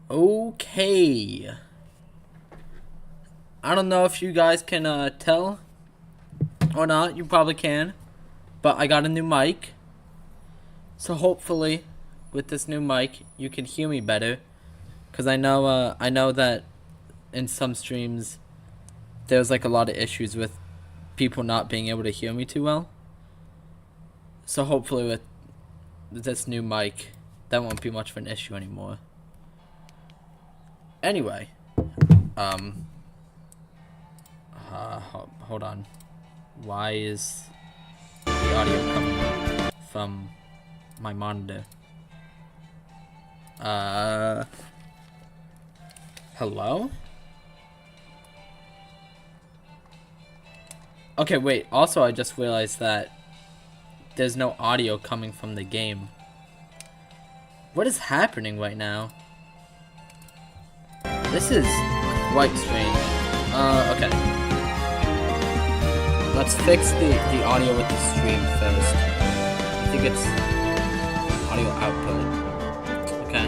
Okay. I don't know if you guys can tell or not. You probably can. But I got a new mic. So hopefully with this new mic you can hear me better. Cause I know that in some streams there's like a lot of issues with people not being able to hear me too well. So hopefully with this new mic that won't be much of an issue anymore. Anyway, hold on. Why is the audio coming from my monitor? Hello? Okay, wait. Also, I just realized that there's no audio coming from the game. What is happening right now? This is quite strange. Okay. Let's fix the audio with the stream first. I think it's audio output. Okay.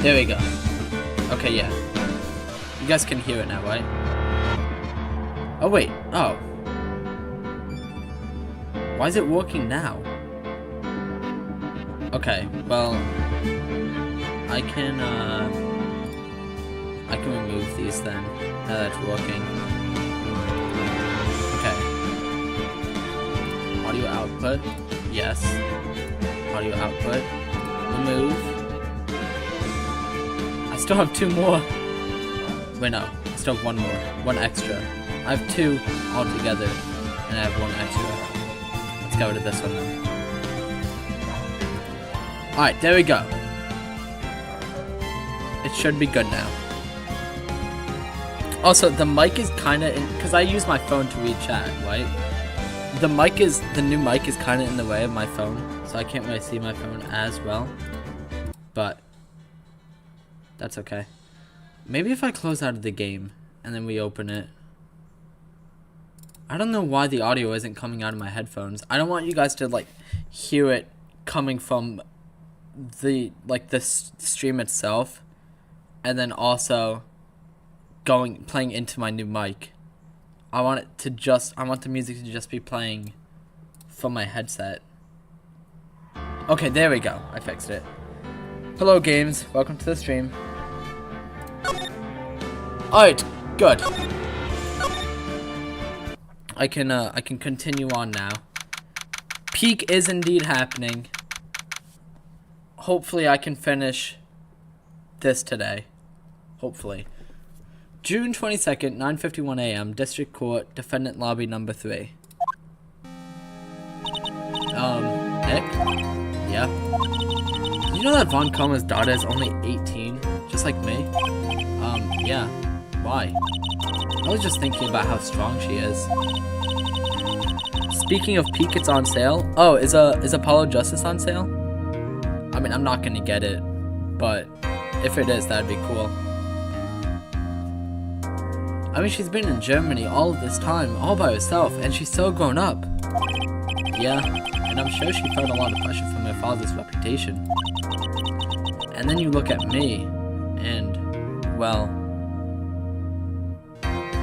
There we go. Okay, yeah. You guys can hear it now, right? Oh, wait. Oh. Why is it working now? Okay, well, I can remove these then, now that it's working. Okay. Audio output, yes. Audio output, remove. I still have two more. Wait, no, I still have one more, one extra. I have two altogether, and I have one extra. Let's go to this one then. Alright, there we go. It should be good now. Also, the mic is kinda in, because I use my phone to read chat, right? The new mic is kinda in the way of my phone, so I can't really see my phone as well. But that's okay. Maybe if I close out of the game and then we open it. I don't know why the audio isn't coming out of my headphones. I don't want you guys to like hear it coming from the stream itself, and then also playing into my new mic. I want the music to just be playing from my headset. Okay, there we go. I fixed it. Hello games, welcome to the stream. Alright, good. I can continue on now. Peak is indeed happening. Hopefully I can finish this today. Hopefully. June 22nd, 9:51 a.m. District Court, Defendant Lobby number 3. Nick? Yeah? You know that Von Coma's daughter is only 18? Just like me? Yeah. Why? I was just thinking about how strong she is. Speaking of Peak, it's on sale. Oh, is Apollo Justice on sale? I mean, I'm not gonna get it, but if it is, that'd be cool. I mean, she's been in Germany all of this time, all by herself, and she's so grown up. Yeah, and I'm sure she felt a lot of pressure from her father's reputation. And then you look at me, and, well...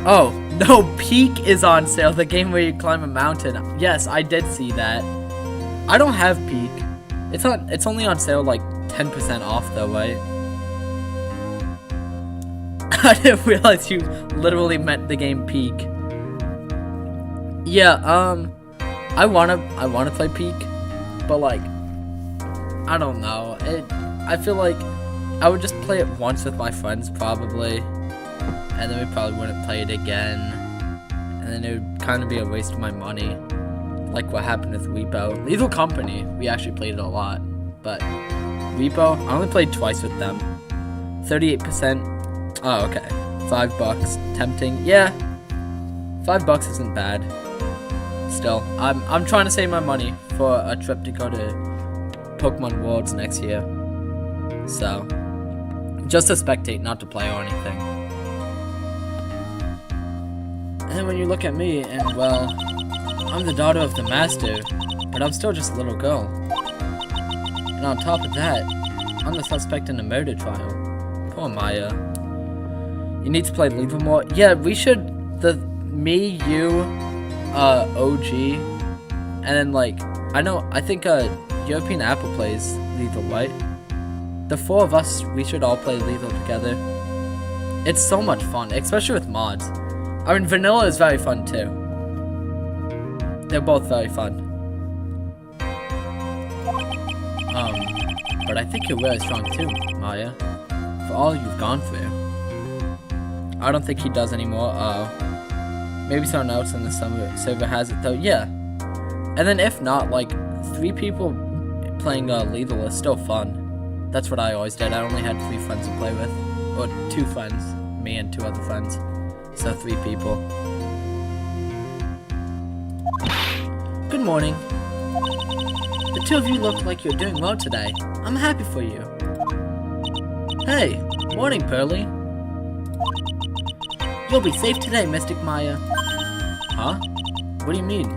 Oh, no, Peak is on sale, the game where you climb a mountain. Yes, I did see that. I don't have Peak. It's only on sale like 10% off though, right? I didn't realize you literally meant the game Peak. Yeah, I wanna play Peak, but like, I don't know. I feel like I would just play it once with my friends probably, and then we probably wouldn't play it again, and then it would kind of be a waste of my money. Like what happened with Repo. Lethal Company, we actually played it a lot. But Repo, I only played twice with them. 38%. Oh, okay. $5. Tempting. Yeah. $5 isn't bad. Still, I'm trying to save my money for a trip to go to Pokemon Worlds next year. So, just to spectate, not to play or anything. And then when you look at me, and well, I'm the daughter of the master, but I'm still just a little girl. And on top of that, I'm the suspect in a murder trial. Poor Maya. You need to play Lethal more? Yeah, we should, me, you, OG, and then like, I think European Apple plays Lethal, right? The four of us, we should all play Lethal together. It's so much fun, especially with mods. I mean, Vanilla is very fun too. They're both very fun. But I think you're really strong too, Maya. For all you've gone through. I don't think he does anymore. Maybe someone else in the server has it though. Yeah. And then if not, like, 3 people playing Lethal is still fun. That's what I always did. I only had 3 friends to play with. Or 2 friends. Me and 2 other friends. So 3 people. Good morning. The 2 of you look like you're doing well today. I'm happy for you. Hey, morning, Pearly. You'll be safe today, Mystic Maya. Huh? What do you mean?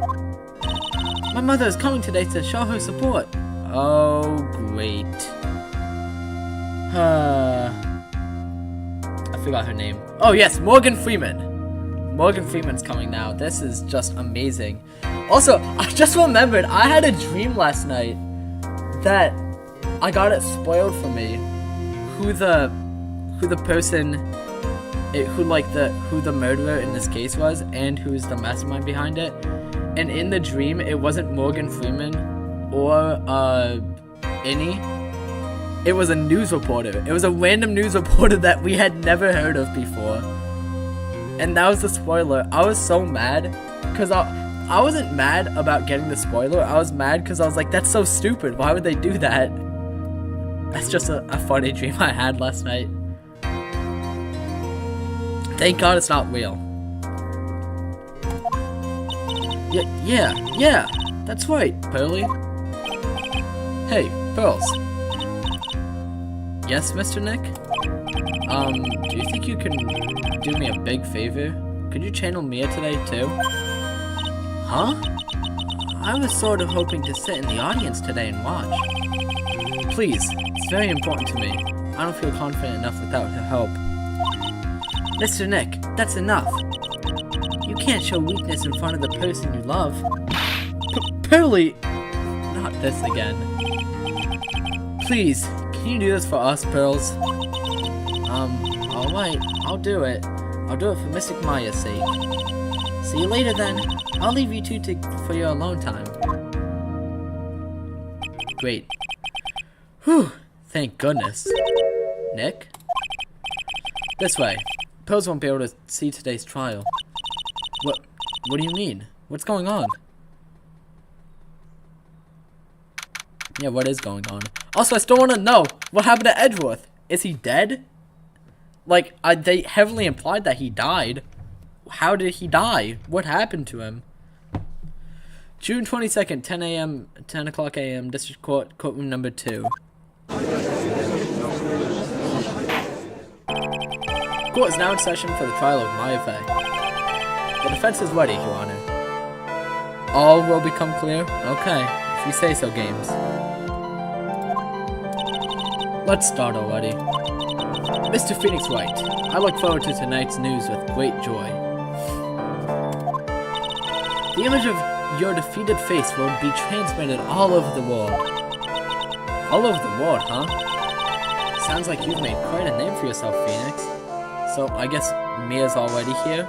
My mother is coming today to show her support. Oh, great. I forgot her name. Oh yes, Morgan Freeman. Morgan Freeman's coming now. This is just amazing. Also, I just remembered I had a dream last night that I got it spoiled for me. Who the person, who the murderer in this case was, and who's the mastermind behind it. And in the dream, it wasn't Morgan Freeman or Innie. It was a news reporter. It was a random news reporter that we had never heard of before. And that was the spoiler. I was so mad because I wasn't mad about getting the spoiler. I was mad because I was like, that's so stupid. Why would they do that? That's just a funny dream I had last night. Thank God it's not real. Yeah, that's right, Pearly. Hey, Pearls. Yes, Mr. Nick? Do you think you can do me a big favor? Could you channel Mia today, too? Huh? I was sort of hoping to sit in the audience today and watch. Please, it's very important to me. I don't feel confident enough without her help. Mr. Nick, that's enough. You can't show weakness in front of the person you love. Pearly! Not this again. Please, can you do this for us, Pearls? Alright, I'll do it. I'll do it for Mystic Maya's sake. See you later then. I'll leave you two for your alone time. Great. Whew, thank goodness. Nick? This way. Pearls won't be able to see today's trial. What do you mean? What's going on? Yeah, what is going on? Also, I still want to know what happened to Edgeworth. Is he dead? Like, they heavily implied that he died. How did he die? What happened to him? June 22nd, 10 o'clock a.m., District Court, courtroom number 2. Court is now in session for the trial of Maya Fey. The defense is ready, Your Honor. All will become clear? Okay, if you say so, Games. Let's start already. Mr. Phoenix Wright, I look forward to tonight's news with great joy. The image of your defeated face will be transmitted all over the world. All over the world, huh? Sounds like you've made quite a name for yourself, Phoenix. So, I guess Mia's already here?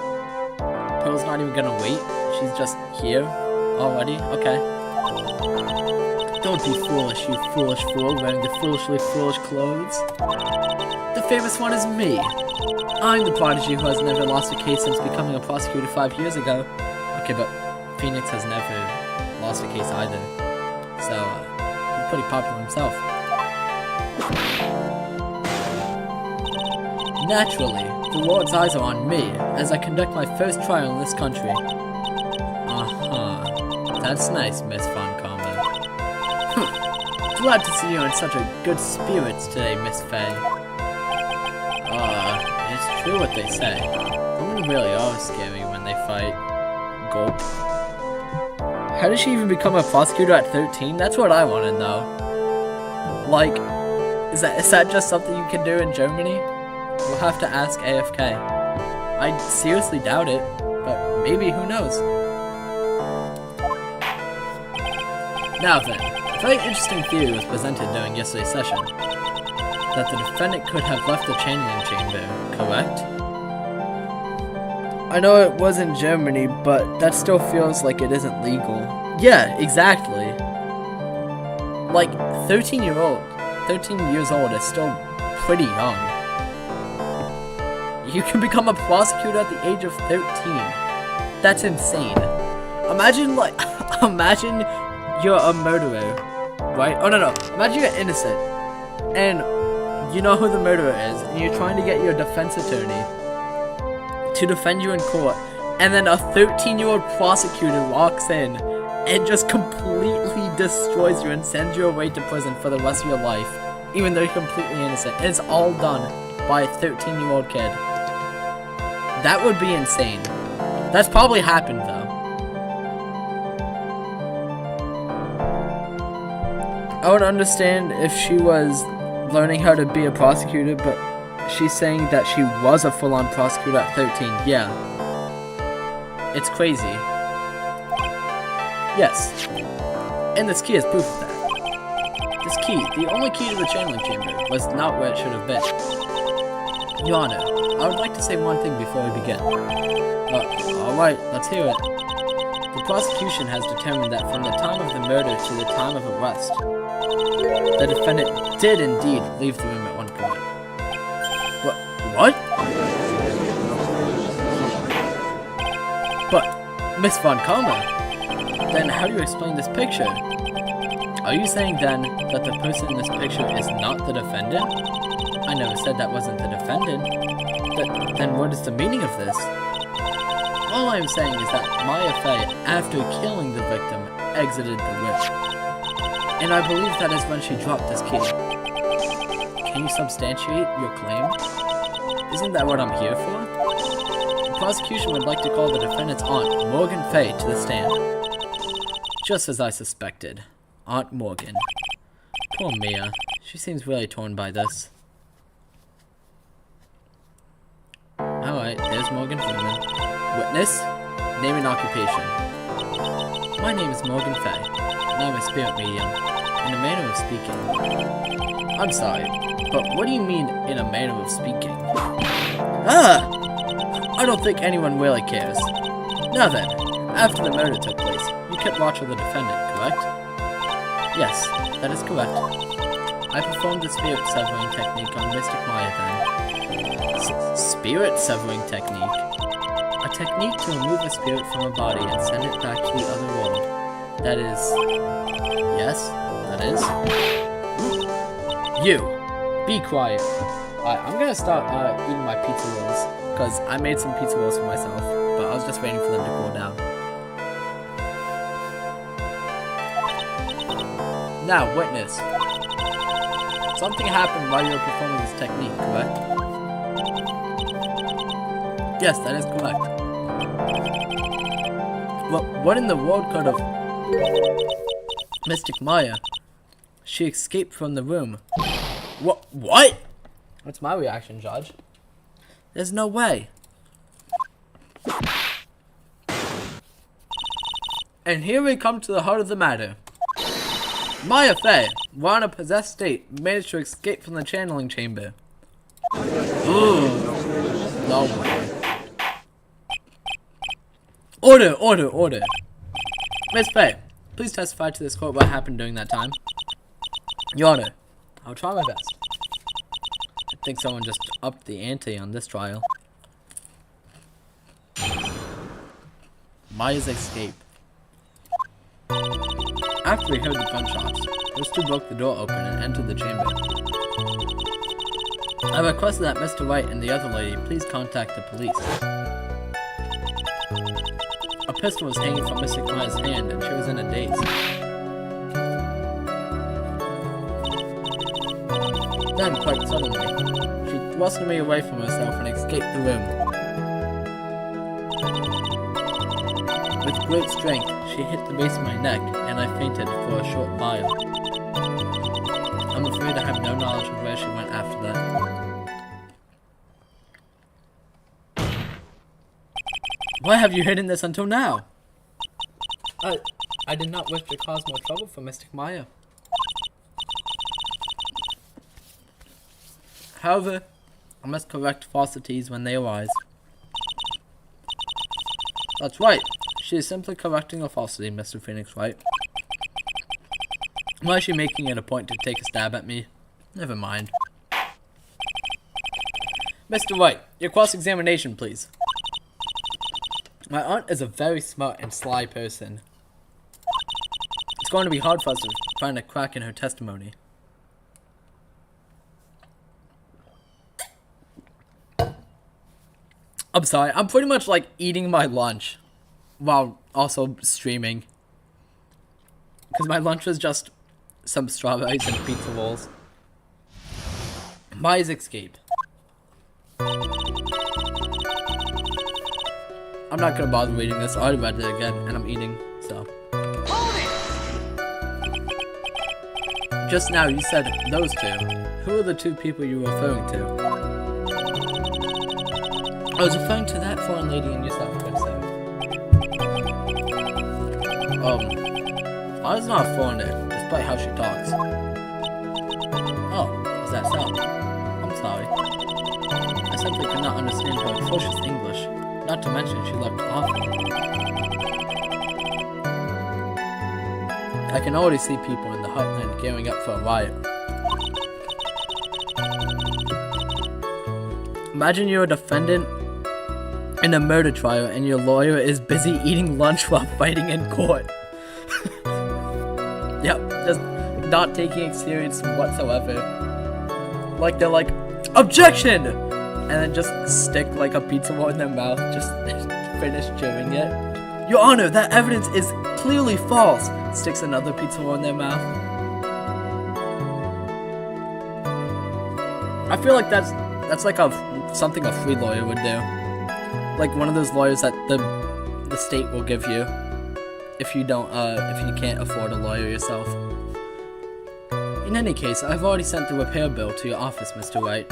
Pearl's not even gonna wait? She's just here? Already? Okay. Don't be foolish, you foolish fool, wearing the foolishly foolish clothes. The famous one is me. I'm the prodigy who has never lost a case since becoming a prosecutor 5 years ago. Okay, but Phoenix has never lost a case either. So, he's pretty popular himself. Naturally, the world's eyes are on me as I conduct my first trial in this country. That's nice, Miss Von Combo. Glad to see you in such a good spirits today, Miss Faye. It's true what they say. Women really are scary when they fight. Gulp. How did she even become a prosecutor at 13? That's what I want to know. Like, is that just something you can do in Germany? We'll have to ask AFK. I seriously doubt it, but maybe, who knows? Now then, a very interesting theory was presented during yesterday's session. That the defendant could have left the channeling chamber, correct? I know it was in Germany, but that still feels like it isn't legal. Yeah, exactly. Like, 13 years old is still pretty young. You can become a prosecutor at the age of 13. That's insane. Imagine, imagine you're a murderer, right? Oh, no. Imagine you're innocent, and you know who the murderer is, and you're trying to get your defense attorney to defend you in court, and then a 13-year-old prosecutor walks in and just completely destroys you and sends you away to prison for the rest of your life, even though you're completely innocent. And it's all done by a 13-year-old kid. That would be insane. That's probably happened, though. I would understand if she was learning how to be a prosecutor, but she's saying that she was a full-on prosecutor at 13. Yeah. It's crazy. Yes. And this key is proof of that. This key, the only key to the channeling chamber, was not where it should have been. Your Honor, I would like to say one thing before we begin. Alright, let's hear it. The prosecution has determined that from the time of the murder to the time of arrest, the defendant did indeed leave the room at one point. What? But, Miss Von Karma, then how do you explain this picture? Are you saying then that the person in this picture is not the defendant? I never said that wasn't the defendant. Then what is the meaning of this? All I am saying is that Maya Fey, after killing the victim, exited the room. And I believe that is when she dropped this key. Can you substantiate your claim? Isn't that what I'm here for? The prosecution would like to call the defendant's aunt, Morgan Fey, to the stand. Just as I suspected. Aunt Morgan. Poor Mia. She seems really torn by this. Alright, there's Morgan Freeman. Witness, name and occupation. My name is Morgan Fey, and I'm a spirit medium. In a manner of speaking. I'm sorry, but what do you mean, in a manner of speaking? I don't think anyone really cares. Now then, after the murder took place, you kept watch of the defendant, correct? Yes, that is correct. I performed the spirit severing technique on Mystic Maya then. Spirit severing technique? A technique to remove a spirit from a body and send it back to the other world. That is... Yes, that is... You! Be quiet. Alright, I'm gonna start eating my pizza rolls, because I made some pizza rolls for myself, but I was just waiting for them to cool down. Now, witness. Something happened while you were performing this technique, correct? Yes, that is correct. Well, what in the world could have... Mystic Maya? She escaped from the room. What? What's my reaction, Judge? There's no way. And here we come to the heart of the matter. Maya Fey, while in a possessed state, managed to escape from the channeling chamber. Ooh. No way. Order. Miss Fey, please testify to this court what happened during that time. Your Honor, I'll try my best. I think someone just upped the ante on this trial. Maya's escape. After we heard the gunshots, those two broke the door open and entered the chamber. I requested that Mr. Wright and the other lady please contact the police. A pistol was hanging from Mystic Maya's hand and she was in a daze. Then, quite suddenly, she thrust me away from herself and escaped the room. With great strength, she hit the base of my neck, and I fainted for a short while. I'm afraid I have no knowledge of where she went after that. Why have you hidden this until now? I did not wish to cause more trouble for Mystic Maya. However, I must correct falsities when they arise. That's right. She is simply correcting a falsity, Mr. Phoenix Wright. Why is she making it a point to take a stab at me? Never mind. Mr. Wright, your cross-examination, please. My aunt is a very smart and sly person. It's going to be hard for us to find a crack in her testimony. I'm sorry, I'm pretty much like eating my lunch while also streaming. Because my lunch was just some strawberries and pizza rolls. Maya's escape. I'm not gonna bother reading this. I already read it again and I'm eating, so. Just now you said those two. Who are the two people you were referring to? I was referring to that foreign lady and yourself, good sir. I was not a foreigner, despite how she talks. Oh, is that so? I'm sorry. I simply could not understand her atrocious English. Not to mention she looked awful. I can already see people in the heartland gearing up for a riot. Imagine you're a defendant in a murder trial and your lawyer is busy eating lunch while fighting in court. Yep, just not taking it serious whatsoever. Like they're like, objection! And then just stick like a pizza roll in their mouth, just finish chewing it. Your Honor, that evidence is clearly false! Sticks another pizza roll in their mouth. I feel like that's like something a free lawyer would do. Like one of those lawyers that the state will give you if you can't afford a lawyer yourself. In any case, I've already sent the repair bill to your office, Mr. Wright.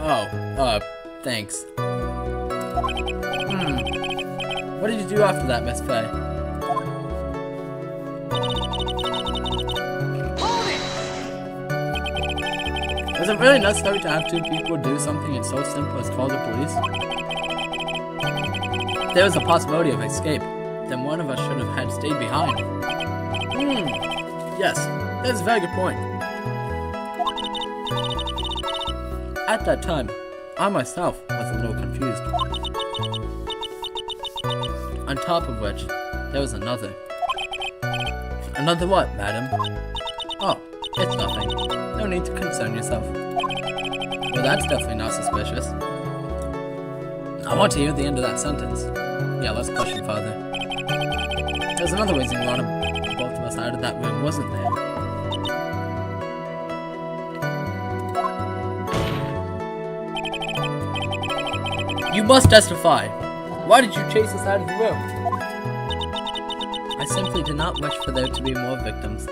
Oh, thanks. What did you do after that, Miss Faye? Was it really necessary to have two people do something it's so simple as call the police? There was a possibility of escape. Then one of us should have had stayed behind. Yes, that's a very good point. At that time, I myself was a little confused. On top of which, there was another. Another what, madam? Oh, it's nothing. No need to concern yourself. Well, that's definitely not suspicious. I want to hear the end of that sentence. Yeah, let's question further. There's another reason you wanted both of us out of that room, wasn't there? You must testify! Why did you chase us out of the room? I simply did not wish for there to be more victims.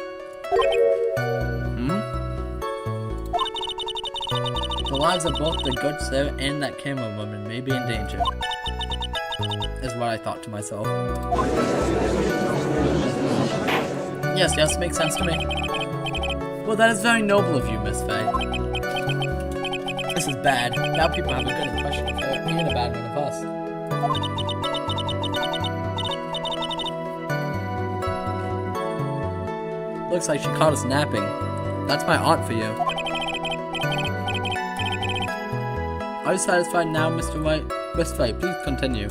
The lives of both the good sir and that camera woman may be in danger, is what I thought to myself. Yes, makes sense to me. Well, that is very noble of you, Miss Faye. This is bad. Now people have a good impression of her and a bad one of us. Looks like she caught us napping. That's my aunt for you. Are you satisfied now, Mr. White? Miss Faye, please continue.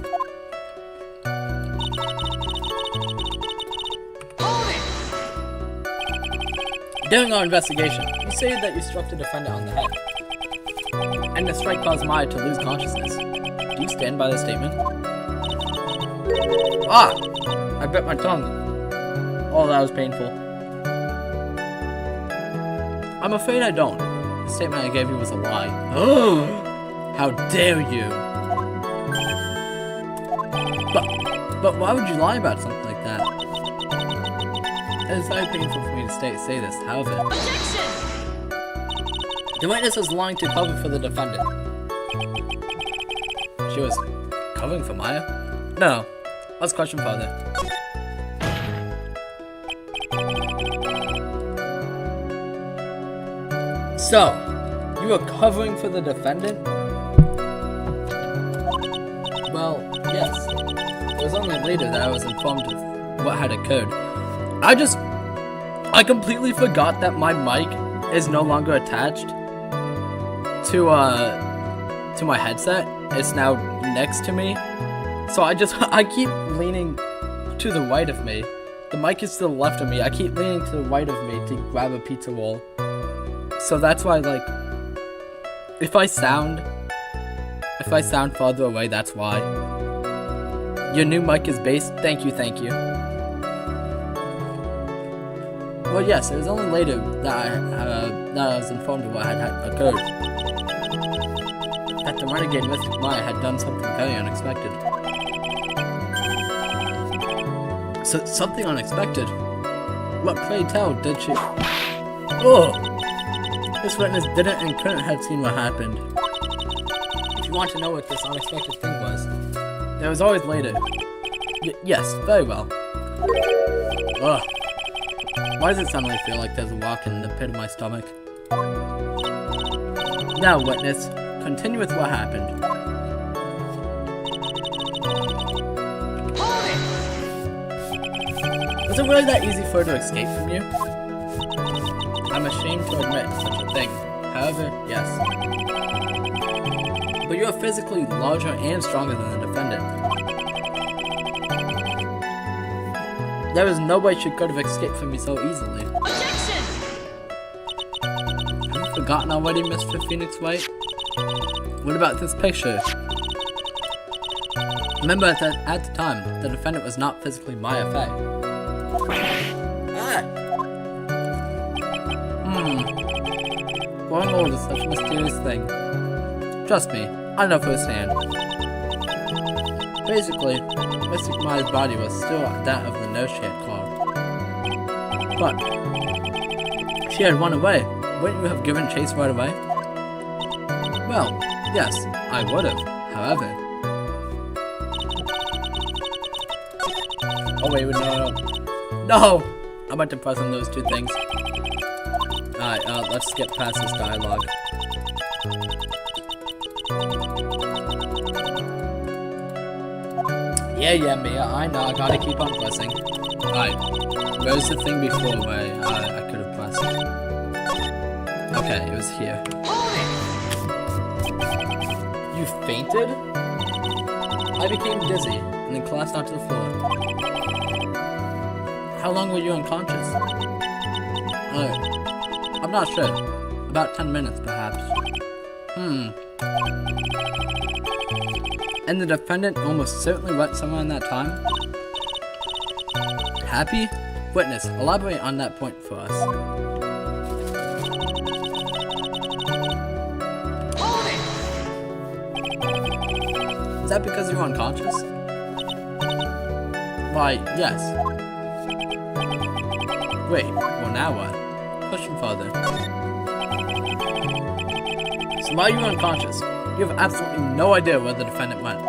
During our investigation, you stated that you struck the defendant on the head, and the strike caused Maya to lose consciousness. Do you stand by this statement? Ah! I bit my tongue. Oh, that was painful. I'm afraid I don't. The statement I gave you was a lie. Oh! How dare you! But why would you lie about something like that? It is very painful for me to say this, however. Objection! The witness was lying to cover for the defendant. She was covering for Maya? No. Let's question further. So, you were covering for the defendant? Well, yes. It was only later that I was informed of what had occurred. I completely forgot that my mic is no longer attached to my headset. It's now next to me. So I keep leaning to the right of me. The mic is to the left of me. I keep leaning to the right of me to grab a pizza roll. So that's why, like, if I sound farther away, that's why. Your new mic is based. Thank you. Well, yes, it was only later that I was informed of what had occurred. That the renegade Mystic Maya had done something very unexpected. So, something unexpected? What, pray tell, did she... Oh! This witness didn't and couldn't have seen what happened. If you want to know what this unexpected thing was, there was always later. Yes, very well. Ugh. Why does it suddenly feel like there's a rock in the pit of my stomach? Now, witness, continue with what happened. Was it really that easy for her to escape from you? I'm ashamed to admit such a thing. However, yes. But you are physically larger and stronger than the defendant. There is no way she could have escaped from me so easily. Objection! Have you forgotten already, Mr. Phoenix Wright? What about this picture? Remember at the time, the defendant was not physically Maya Fey. Growing old is such a mysterious thing. Trust me, I know firsthand. Basically, Mystic Maya's body was still that of the nurse she had clawed. But she had run away. Wouldn't you have given chase right away? Well, yes, I would have. However... Oh wait, no. No! I meant to press on those two things. Alright, let's skip past this dialogue. Yeah, Mia, I know, I gotta keep on pressing. Alright, where's the thing before where I could have pressed? Okay, it was here. You fainted? I became dizzy, and then collapsed onto the floor. How long were you unconscious? I'm not sure. About 10 minutes, perhaps. And the defendant almost certainly went somewhere in that time? Happy? Witness, elaborate on that point for us. Is that because you were unconscious? Why, yes. Wait, well now what? Question further. So while you were unconscious, you have absolutely no idea where the defendant went.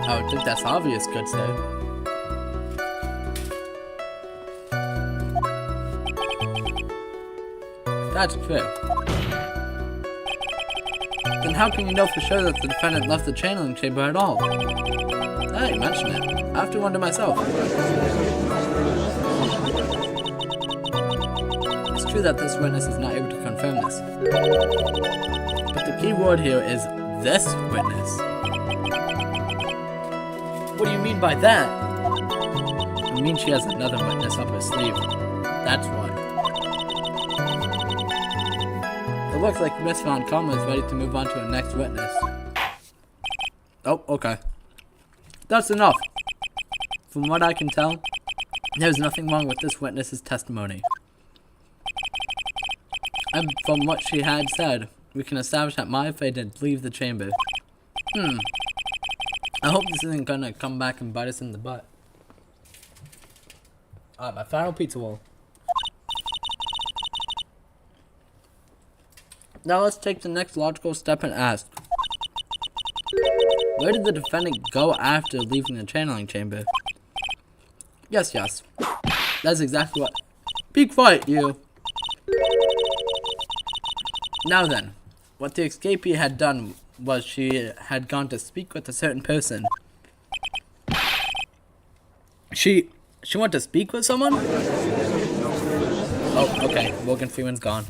I would think that's obvious, good sir. That's true. Then how can you know for sure that the defendant left the channeling chamber at all? I didn't mention it. I have to wonder myself. It's true that this witness is not able to confirm this. But the key word here is this witness. What do you mean by that? I mean she has another witness up her sleeve. That's why. It looks like Miss Von Karma is ready to move on to her next witness. Oh, okay. That's enough. From what I can tell, there's nothing wrong with this witness's testimony. And from what she had said, we can establish that Maya Fey did leave the chamber. I hope this isn't gonna come back and bite us in the butt. Alright, my final pizza roll. Now let's take the next logical step and ask, where did the defendant go after leaving the channeling chamber? Yes. That's exactly what... Be quiet, you! Now then, what the escapee had done was she had gone to speak with a certain person. She went to speak with someone? Oh, okay. Morgan Freeman's gone.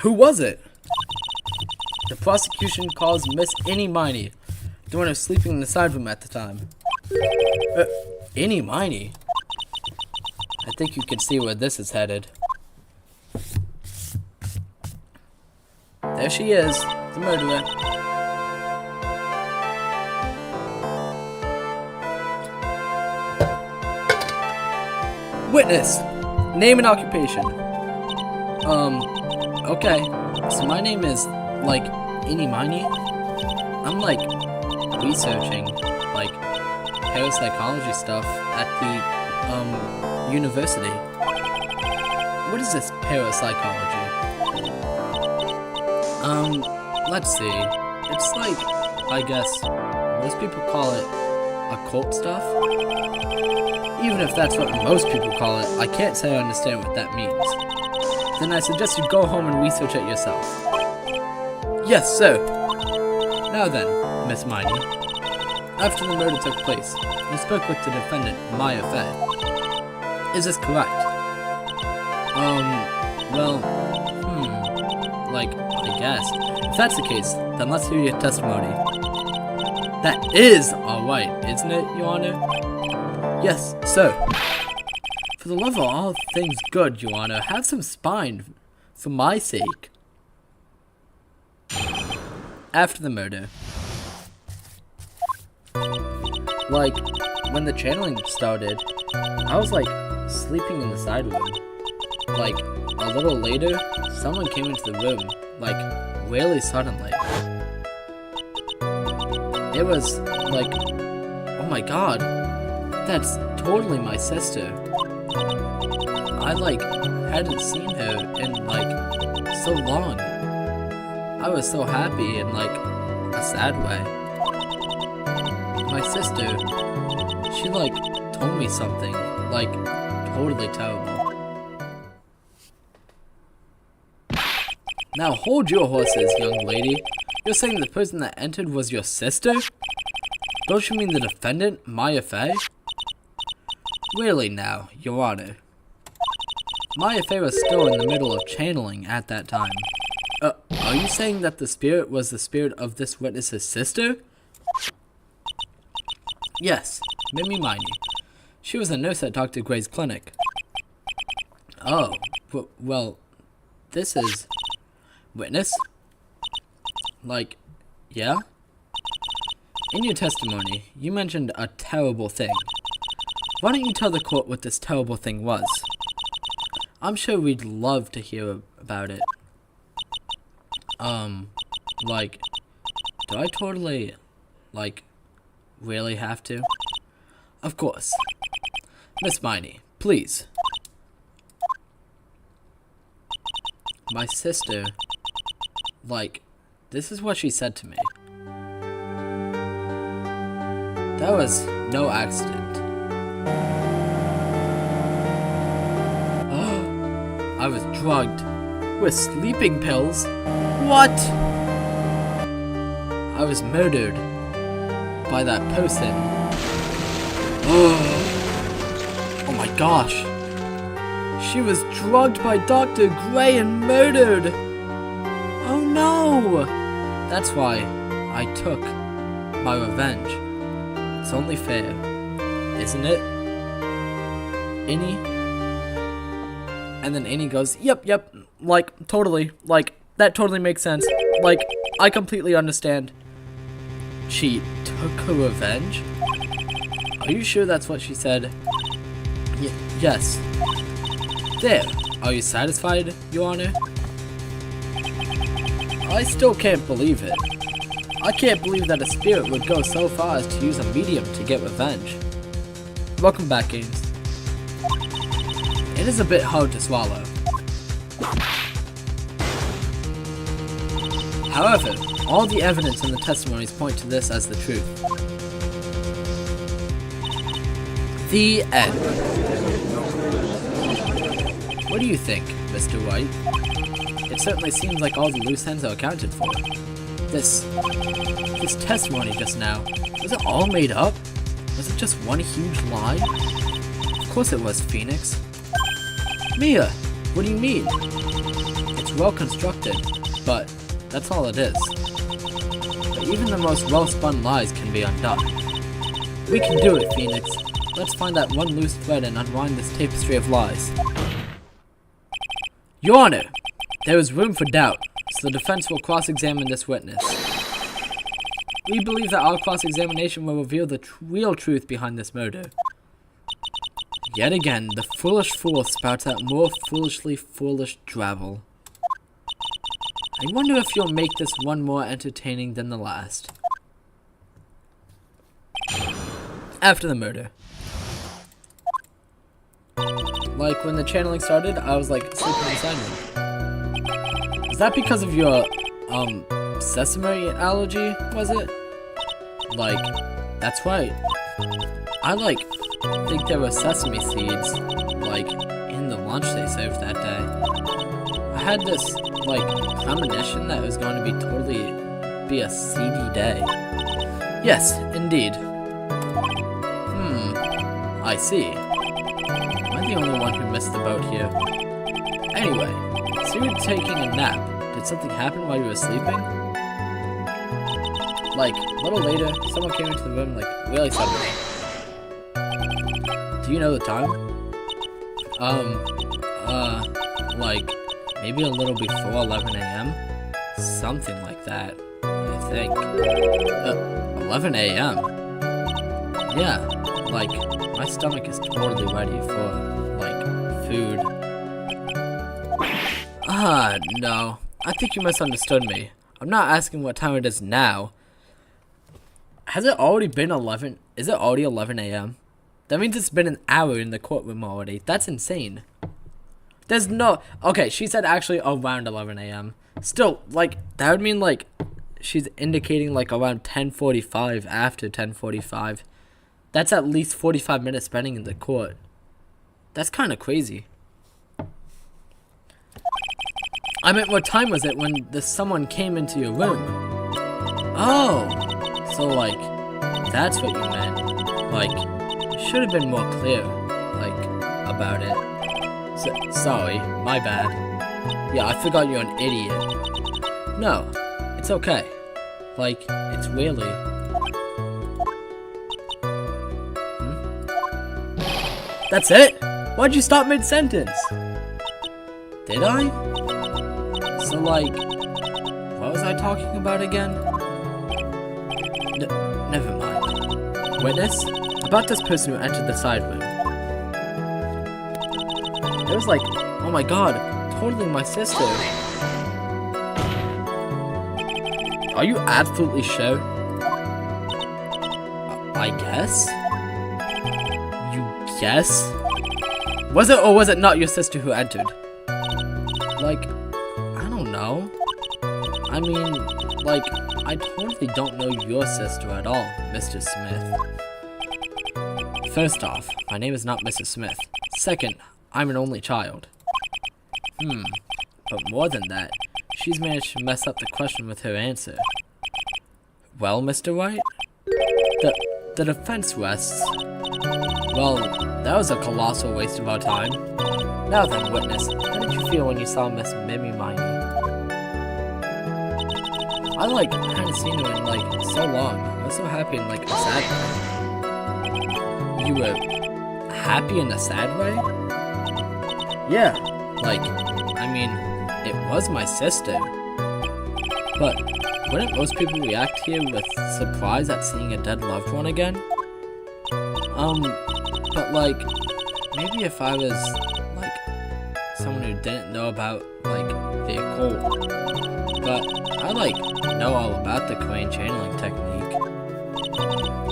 Who was it? The prosecution calls Miss Innie Miney, the one who was sleeping in the side room at the time. Innie Miney? I think you can see where this is headed. There she is, the murderer. Witness! Name and occupation. Okay. So my name is, like, Innie Miney. I'm, like, researching, like, parapsychology stuff at the, university. What is this parapsychology? Let's see. It's like, I guess, most people call it occult stuff. Even if that's what most people call it, I can't say I understand what that means. Then I suggest you go home and research it yourself. Yes, sir. Now then, Miss Miney. After the murder took place, you spoke with the defendant, Maya Fey. Is this correct? Like, I guess. If that's the case, then let's hear your testimony. That is alright, isn't it, Your Honor? Yes, sir. For the love of all things good, Your Honor, have some spine, for my sake. After the murder. Like, when the channeling started, I was, like, sleeping in the side room. Like, a little later, someone came into the room, like, really suddenly. It was, like, oh my god, that's totally my sister. I, like, hadn't seen her in, like, so long. I was so happy in, like, a sad way. My sister, she, like, told me something, like, totally terrible. Now hold your horses, young lady. You're saying the person that entered was your sister? Don't you mean the defendant, Maya Fey? Really now, Your Honor. Maya Fey was still in the middle of channeling at that time. Are you saying that the spirit was the spirit of this witness's sister? Yes, Mimi Miney. She was a nurse at Dr. Gray's clinic. Oh, well, this is... Witness? Like, yeah? In your testimony, you mentioned a terrible thing. Why don't you tell the court what this terrible thing was? I'm sure we'd love to hear about it. Like, do I totally, like, really have to? Of course. Miss Miney, please. My sister, like, this is what she said to me. That was no accident. I was drugged with sleeping pills. What? I was murdered by that person. Oh my gosh. She was drugged by Dr. Gray and murdered. Oh no. That's why I took my revenge. It's only fair, isn't it? Innie? And then Innie goes, yep, like, totally, like, that totally makes sense. Like, I completely understand. She took her revenge? Are you sure that's what she said? Yes. There, are you satisfied, Your Honor? I still can't believe it. I can't believe that a spirit would go so far as to use a medium to get revenge. Welcome back, games. It is a bit hard to swallow. However, all the evidence and the testimonies point to this as the truth. The end. What do you think, Mr. White? It certainly seems like all the loose ends are accounted for. This testimony just now, was it all made up? Was it just one huge lie? Of course it was, Phoenix. Mia, what do you mean? It's well constructed, but that's all it is. But even the most well-spun lies can be undone. We can do it, Phoenix. Let's find that one loose thread and unwind this tapestry of lies. Your Honor, there is room for doubt, so the defense will cross-examine this witness. We believe that our cross-examination will reveal the real truth behind this murder. Yet again, the foolish fool spouts out more foolishly foolish drivel. I wonder if you'll make this one more entertaining than the last. After the murder. Like, when the channeling started, I was like sleeping beside me. Is that because of your, sesame allergy, was it? Like, that's right. I, think there were sesame seeds, in the lunch they served that day. I had this, premonition that it was going to be a seedy day. Yes, indeed. I see. Am I the only one who missed the boat here? Anyway, so you were taking a nap. Did something happen while you were sleeping? A little later, someone came into the room, really suddenly. Do you know the time? Maybe a little before 11 a.m.? Something like that, I think. 11 a.m.? Yeah, my stomach is totally ready for, food. No. I think you misunderstood me. I'm not asking what time it is now. Has it already been 11? Is it already 11 a.m.? That means it's been an hour in the courtroom already. That's insane. There's no... Okay, she said actually around 11 a.m. Still, that would mean, she's indicating, around 10:45 after 10:45. That's at least 45 minutes spending in the court. That's kind of crazy. I meant, what time was it when someone came into your room? Oh, so, that's what you meant. You should have been more clear, about it. Sorry, my bad. Yeah, I forgot you're an idiot. No, it's okay. It's really... That's it? Why'd you stop mid-sentence? Did I? So, what was I talking about again? Never mind. Witness? About this person who entered the side room. It was oh my god, totally my sister. Are you absolutely sure? I guess? You guess? Was it or was it not your sister who entered? I don't know. I mean, I totally don't know your sister at all, Mr. Smith. First off, my name is not Mrs. Smith. Second, I'm an only child. But more than that, she's managed to mess up the question with her answer. Well, Mr. White? The defense rests. Well, that was a colossal waste of our time. Now then, witness, how did you feel when you saw Miss Mimi Miney? I hadn't seen her in so long. I was so happy in a sad way. You were happy in a sad way? Yeah, I mean, it was my sister. But wouldn't most people react here with surprise at seeing a dead loved one again? But maybe if I was someone who didn't know about the occult, but I, know all about the crane channeling technique.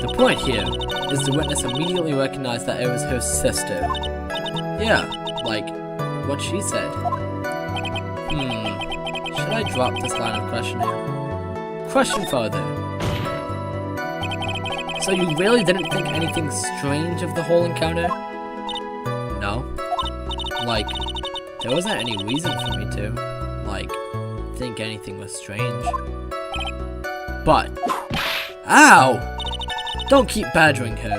The point here is the witness immediately recognized that it was her sister. Yeah, what she said. Should I drop this line of questioning? Question further. So you really didn't think anything strange of the whole encounter? No? There wasn't any reason for me to, think anything was strange. But, ow! Don't keep badgering her.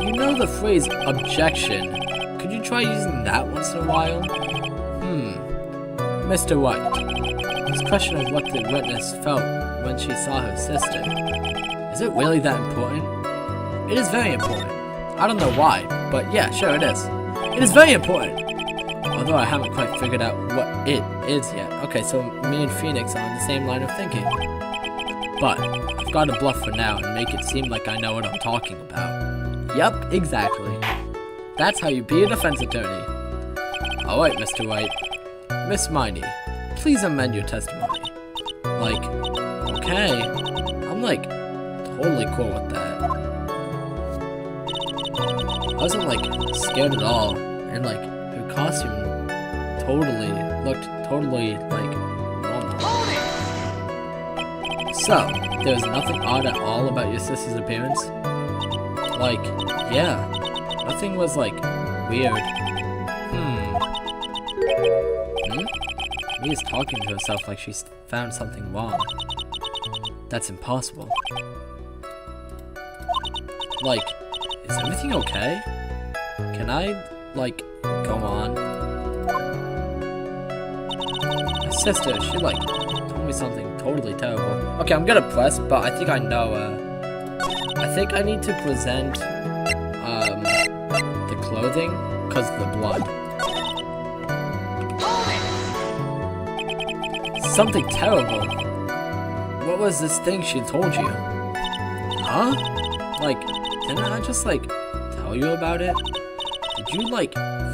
You know the phrase, objection. Could you try using that once in a while? Mr. White, this question of what the witness felt when she saw her sister, is it really that important? It is very important. I don't know why, but yeah, sure it is. It is very important. Although I haven't quite figured out what it is yet. Okay, so me and Phoenix are on the same line of thinking. But I've got to bluff for now and make it seem like I know what I'm talking about. Yup, exactly. That's how you be a defense attorney. Alright, Mr. White. Miss Mindy, please amend your testimony. Okay. I'm totally cool with that. I wasn't scared at all. And her costume looked totally normal. So, there's nothing odd at all about your sister's appearance? Yeah. Nothing was weird. Mia's talking to herself like she's found something wrong. That's impossible. Is everything okay? Can I, go on? My sister, she, told me something totally terrible. Okay, I'm gonna press, but I think I know, I think I need to present, the clothing, because of the blood. Something terrible. What was this thing she told you? Huh? Didn't I just, tell you about it? Did you,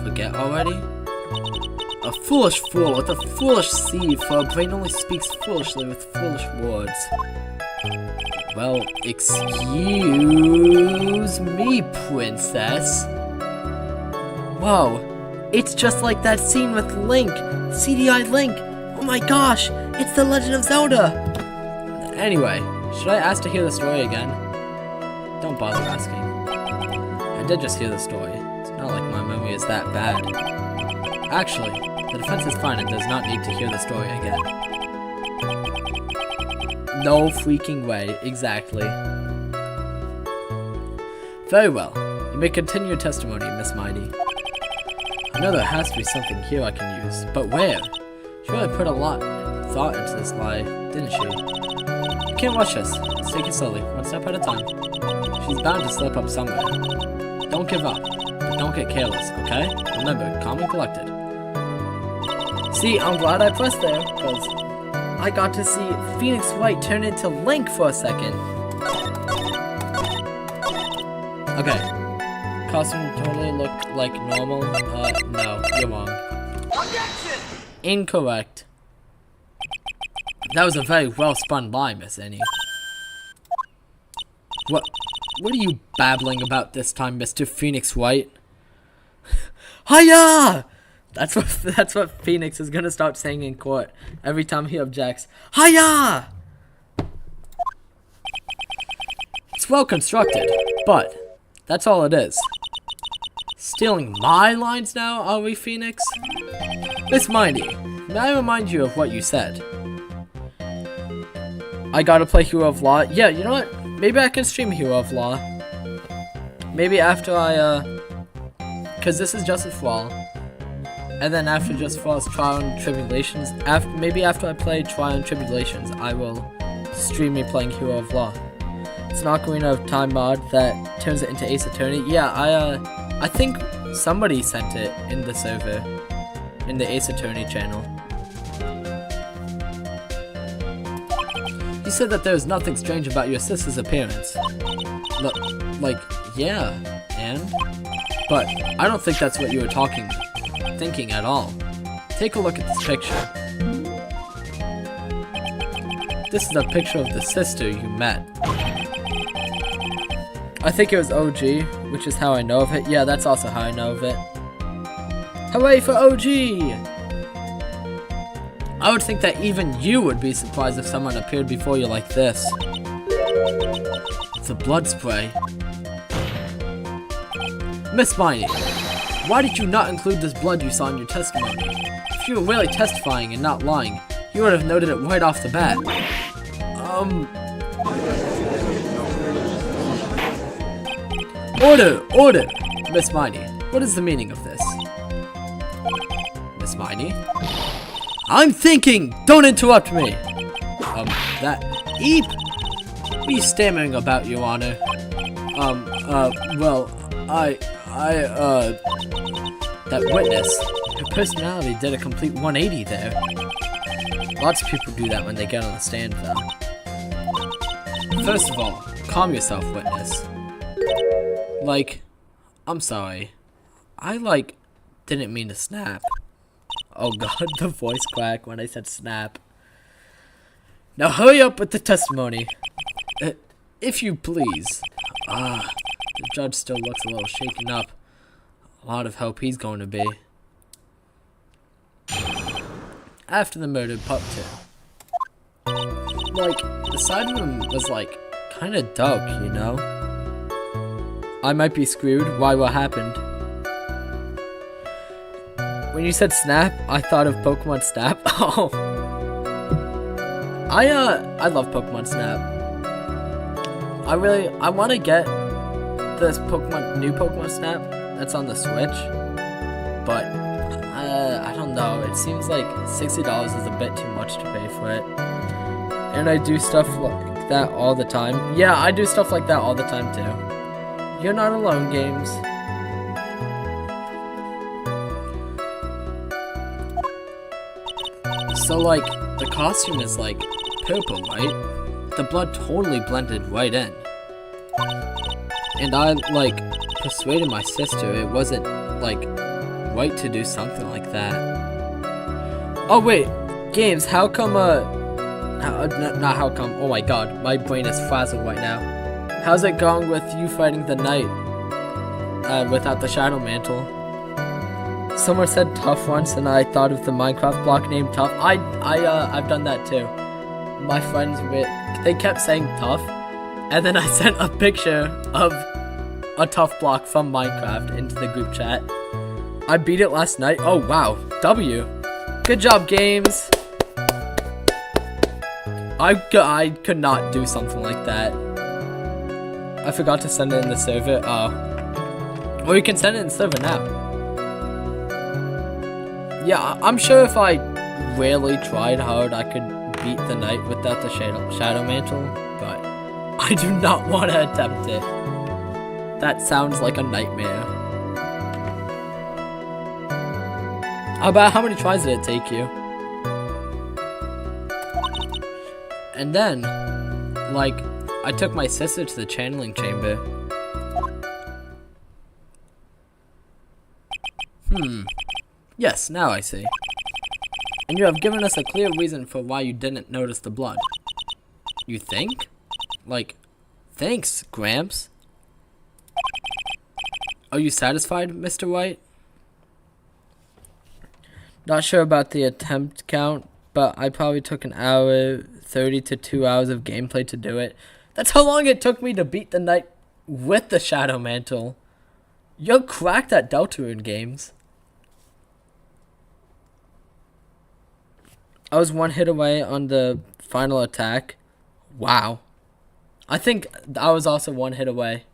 forget already? A foolish fool with a foolish seed, for a brain only speaks foolishly with foolish words. Well, excuse me, princess. Whoa, it's just like that scene with Link, CDI Link. Oh my gosh, it's The Legend of Zelda! Anyway, should I ask to hear the story again? Don't bother asking. I did just hear the story. It's not like my memory is that bad. Actually, the defense is fine and does not need to hear the story again. No freaking way, exactly. Very well. You may continue your testimony, Miss Mindy. I know there has to be something here I can use, but where? She really put a lot of thought into this lie, didn't she? You can't rush this. Let's take it slowly, one step at a time. She's bound to slip up somewhere. Don't give up, but don't get careless, okay? Remember, calm and collected. See, I'm glad I pressed there, because I got to see Phoenix Wright turn into Link for a second. Okay. Costume totally looked like normal. No, you're wrong. Objection! Incorrect. That was a very well-spun lie, Miss Annie. What are you babbling about this time, Mr. Phoenix Wright? Hiya! That's what Phoenix is gonna start saying in court every time he objects. Hiya! It's well constructed, but that's all it is. Stealing my lines now, are we, Phoenix? Miss Mindy, may I remind you of what you said? I gotta play Hero of Law? Yeah, you know what? Maybe I can stream Hero of Law. Maybe after cause this is Justice for All. And then after Justice for All's Trial and Tribulations, maybe after I play Trial and Tribulations, I will stream me playing Hero of Law. It's an Ocarina of Time mod that turns it into Ace Attorney. Yeah, I think somebody sent it in the server, in the Ace Attorney channel. You said that there was nothing strange about your sister's appearance. Yeah, and? But I don't think that's what you were thinking at all. Take a look at this picture. this is a picture of the sister you met. I think it was OG, which is how I know of it. Yeah, that's also how I know of it. Hooray for OG! I would think that even you would be surprised if someone appeared before you like this. It's a blood spray. Miss Miney, why did you not include this blood you saw in your testimony? If you were really testifying and not lying, you would have noted it right off the bat. Order! Miss Miney, what is the meaning of this? Miss Miney? I'm thinking! Don't interrupt me! Eep! What are you stammering about, Your Honor? Well, that witness, her personality did a complete 180 there. Lots of people do that when they get on the stand, though. First of all, calm yourself, witness. I'm sorry. I, didn't mean to snap. Oh god, the voice crack when I said snap. Now hurry up with the testimony. If you please. The judge still looks a little shaken up. A lot of help he's going to be. After the murder, part 2. The side of him was, kinda dark, you know? I might be screwed. Why, what happened? When you said snap, I thought of Pokemon Snap. Oh. I love Pokemon Snap. I want to get this new Pokemon Snap that's on the Switch. But, I don't know. It seems like $60 is a bit too much to pay for it. And I do stuff like that all the time. Yeah, I do stuff like that all the time, too. You're not alone, games. So, the costume is, purple, right? The blood totally blended right in. And I, persuaded my sister it wasn't, right to do something like that. Oh, wait. Games, how come, not how come. Oh my god, my brain is frazzled right now. How's it going with you fighting the knight? Without the Shadow Mantle? Someone said tough once, and I thought of the Minecraft block named Tough. I've done that too. My friends, they kept saying tough, and then I sent a picture of a tough block from Minecraft into the group chat. I beat it last night. Oh wow, W. Good job, games. I could not do something like that. I forgot to send it in the server. Or you can send it in the server now. Yeah, I'm sure if I really tried hard, I could beat the knight without the Shadow Mantle, but I do not want to attempt it. That sounds like a nightmare. About how many tries did it take you? And then, I took my sister to the channeling chamber. Yes, now I see. And you have given us a clear reason for why you didn't notice the blood. You think? Thanks, Gramps. Are you satisfied, Mr. White? Not sure about the attempt count, but I probably took an hour, 30 to 2 hours of gameplay to do it. That's how long it took me to beat the knight with the Shadow Mantle. You're cracked at Deltarune games. I was one hit away on the final attack. Wow. I think I was also one hit away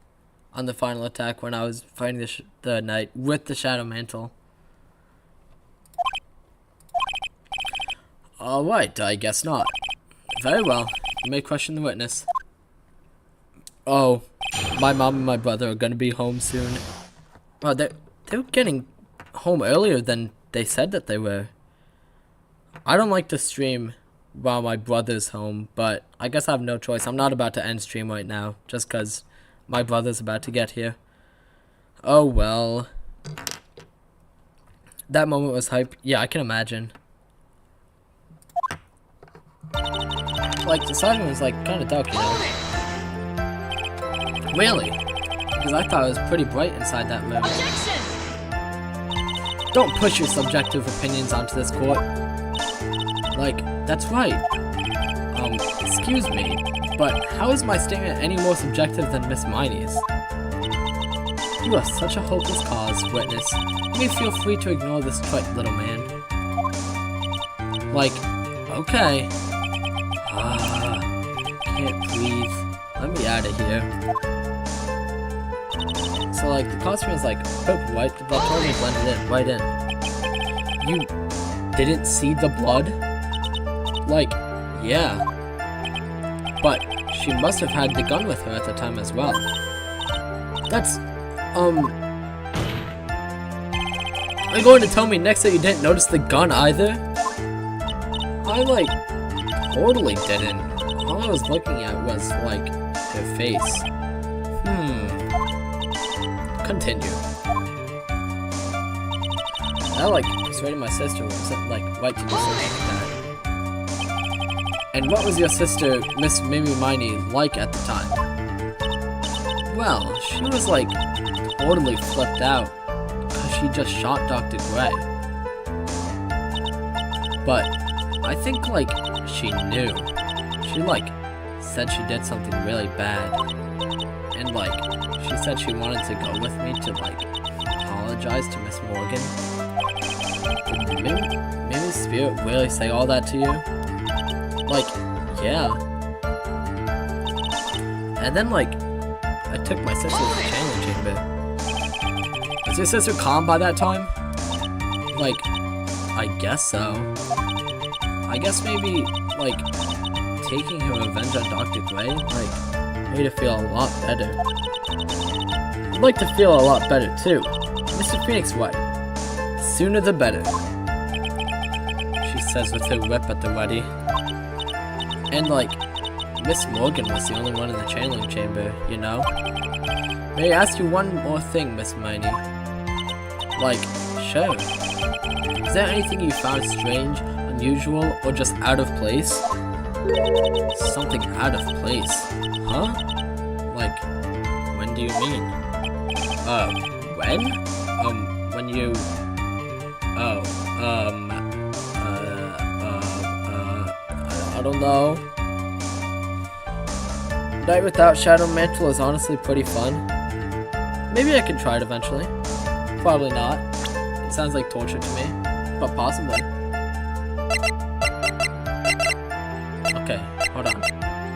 on the final attack when I was fighting the knight with the Shadow Mantle. Alright, I guess not. Very well. You may question the witness. Oh, my mom and my brother are gonna be home soon. Oh, they're getting home earlier than they said that they were. I don't like to stream while my brother's home, but I guess I have no choice. I'm not about to end stream right now, just because my brother's about to get here. Oh, well. That moment was hype. Yeah, I can imagine. Like, the side room was, like, kind of dark, you know? Really? Because I thought it was pretty bright inside that room. Don't push your subjective opinions onto this court. Like, that's right. Excuse me, but how is my statement any more subjective than Miss Miney's? You are such a hopeless cause, witness. You may feel free to ignore this trite little man. Like, okay. Can't breathe. Let me out of here. So, like, the costume is, like, purple, right? The blood totally blended in, right in. You didn't see the blood? Like, yeah. But she must have had the gun with her at the time as well. That's, are you going to tell me next that you didn't notice the gun either? I, like, totally didn't. All I was looking at was, like, her face. Continue. I, like, persuaded my sister wasn't, like, right to do something like that. And what was your sister, Miss Mimi Miney, like at the time? Well, she was, like, totally flipped out, because she just shot Dr. Gray. But I think, like, she knew. She, like, said she did something really bad. And, like, she said she wanted to go with me to, like, apologize to Miss Morgan. Did Mimi's spirit really say all that to you? Like, yeah. And then, like, I took my sister to the channeling chamber. Was your sister calm by that time? Like, I guess so. I guess maybe, like, taking her revenge on Dr. Gray, like, made her feel a lot better. I'd like to feel a lot better, too. Mr. Phoenix Wright. The sooner the better. She says with her whip at the ready. And, like, Miss Morgan was the only one in the channeling chamber, you know? May I ask you one more thing, Miss Miney? Like, sure. Is there anything you found strange, unusual, or just out of place? Something out of place? Huh? Like, when do you mean? When? When you... I don't know. Night without Shadow Mantle is honestly pretty fun. Maybe I could try it eventually. Probably not. It sounds like torture to me, but possibly. Okay, hold on.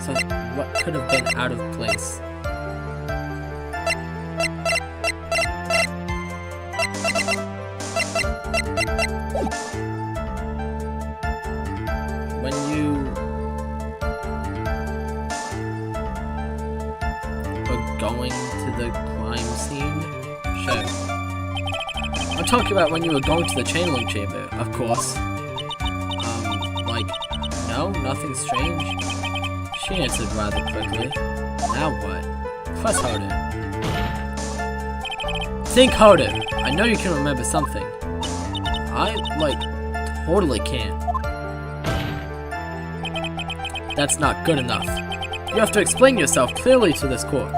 So, what could have been out of place? When you were going to the crime scene? Sure. I'm talking about when you were going to the channeling chamber, of course. Like, no? Nothing strange? She answered rather quickly. Now what? Press harder. Think harder! I know you can remember something. I, like, totally can't. That's not good enough. You have to explain yourself clearly to this court.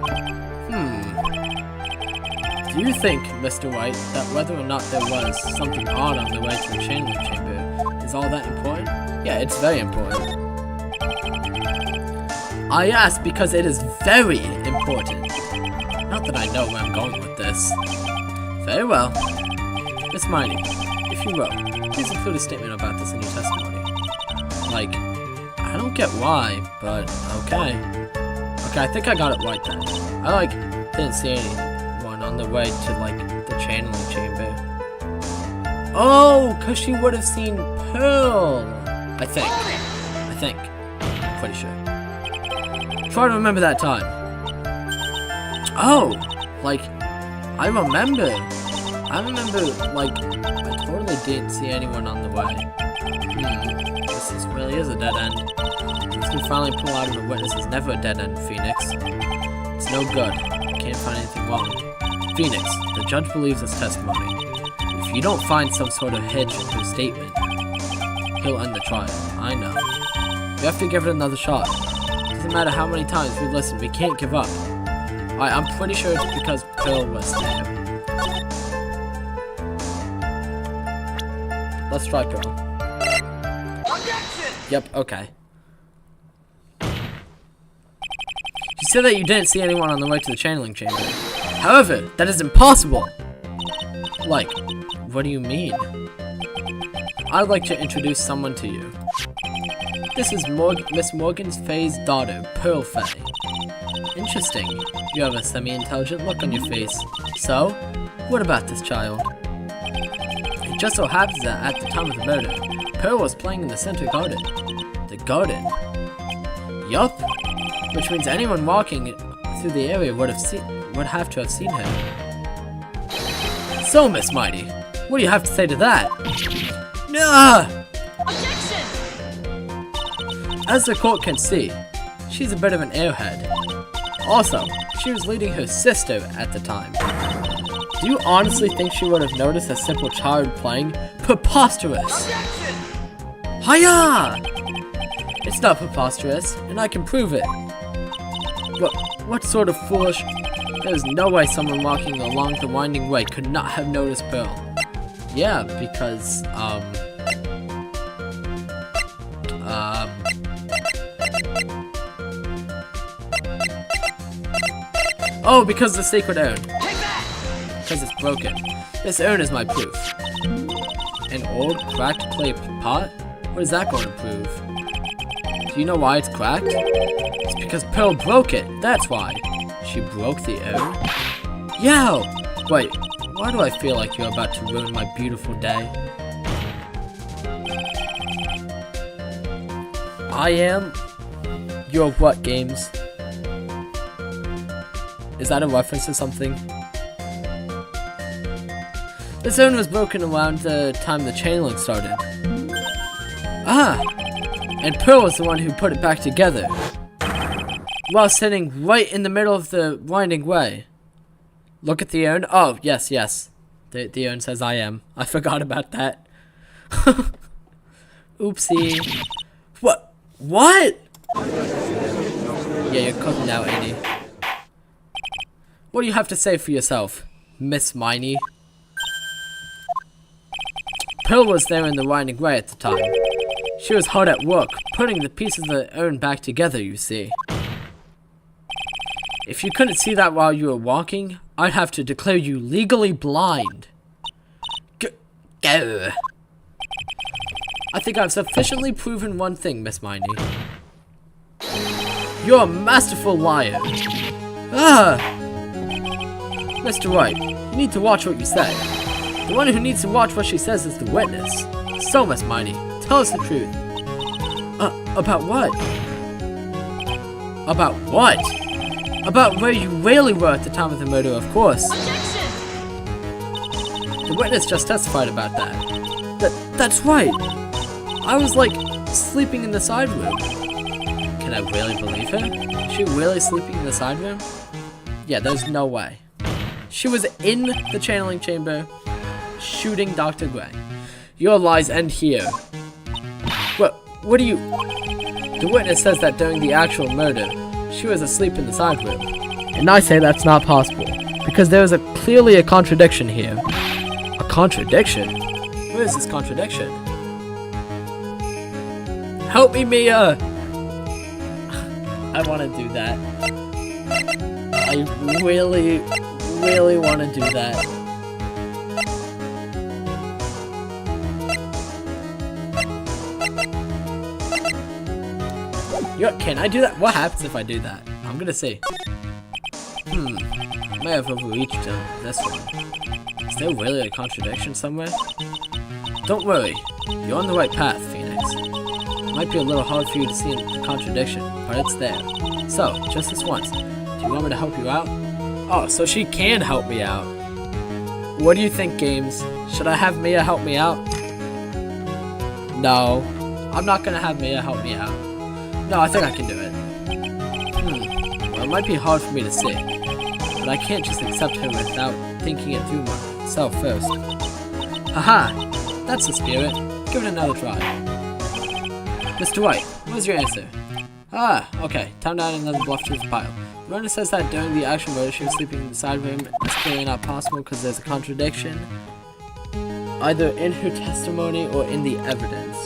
Do you think, Mr. White, that whether or not there was something odd on the way to the channeling chamber is all that important? Yeah, it's very important. I ask because it is very important. Not that I know where I'm going with this. Very well. Miss Miney, if you will, please include a statement about this in your testimony. Like, I don't get why, but okay. Okay, I think I got it right then. I, like, didn't see anyone on the way to, like, the channeling chamber. Oh, because she would have seen Pearl. I think. I'm pretty sure. Try to remember that time. Oh, like, I remember, like, I totally didn't see anyone on the way. This really is a dead end. Since we finally pull out of the witness is never a dead end, Phoenix. It's no good. Can't find anything wrong. Phoenix, the judge believes his testimony. If you don't find some sort of hitch in her statement, he'll end the trial. I know. We have to give it another shot. Doesn't matter how many times we listen, we can't give up. Alright, I'm pretty sure it's because Pearl was there. Let's try Pearl. Yep, okay. You said that you didn't see anyone on the way to the channeling chamber. However, that is impossible! Like, what do you mean? I'd like to introduce someone to you. This is Miss Morgan Fay's daughter, Pearl Fay. Interesting. You have a semi-intelligent look on your face. So, what about this child? It just so happens that at the time of the murder, Pearl was playing in the center garden. The garden? Yup. Which means anyone walking through the area would have to have seen her. So, Miss Mighty, what do you have to say to that? Objection! As the court can see, she's a bit of an airhead. Also, she was leading her sister at the time. Do you honestly think she would have noticed a simple child playing? Preposterous! Objection! Hiya! It's not preposterous, and I can prove it. What sort of foolish... There's no way someone walking along the winding way could not have noticed Pearl. Yeah, because, Oh, because the sacred urn. Because it's broken. This urn is my proof. An old, cracked clay pot? What is that going to prove? Do you know why it's cracked? It's because Pearl broke it, that's why. She broke the urn? Yo! Wait, why do I feel like you're about to ruin my beautiful day? I am... Your what, games? Is that a reference to something? This urn was broken around the time the channeling started. Ah! And Pearl was the one who put it back together. While sitting right in the middle of the winding way. Look at the urn. Oh, yes, yes. The urn says I am. I forgot about that. Oopsie. What? What? Yeah, you're cooking now, Annie. What do you have to say for yourself, Miss Miney? Pearl was there in the winding way at the time. She was hard at work, putting the pieces of the urn back together, you see. If you couldn't see that while you were walking, I'd have to declare you legally blind. Go. I think I've sufficiently proven one thing, Miss Miney. You're a masterful liar. Ah! Mr. Wright, you need to watch what you say. The one who needs to watch what she says is the witness. So, Miss Miney, tell us the truth. About what? About what? About where you really were at the time of the murder, of course. Objection! The witness just testified about that. That's right. I was, like, sleeping in the side room. Can I really believe her? Is she really sleeping in the side room? Yeah, there's no way. She was in the channeling chamber, shooting Dr. Gray. Your lies end here. What do you... The witness says that during the actual murder, she was asleep in the side room. And I say that's not possible, because there is clearly a contradiction here. A contradiction? Where is this contradiction? Help me, Mia! I want to do that. I really want to do that. Can I do that? What happens if I do that? I'm gonna see. I may have overreached this one. Is there really a contradiction somewhere? Don't worry. You're on the right path, Phoenix. It might be a little hard for you to see the contradiction, but it's there. So, just this once. Do you want me to help you out? Oh, so she can help me out. What do you think, Games? Should I have Mia help me out? No. I'm not gonna have Mia help me out. No, I think I can do it. Well, it might be hard for me to see. But I can't just accept her without thinking it through myself first. Haha! That's the spirit. Give it another try. Mr. Wright, what was your answer? Ah, okay. Time to add another bluff to his pile. The witness says that during the actual murder she was sleeping inside of him. That's clearly not possible because there's a contradiction. Either in her testimony or in the evidence.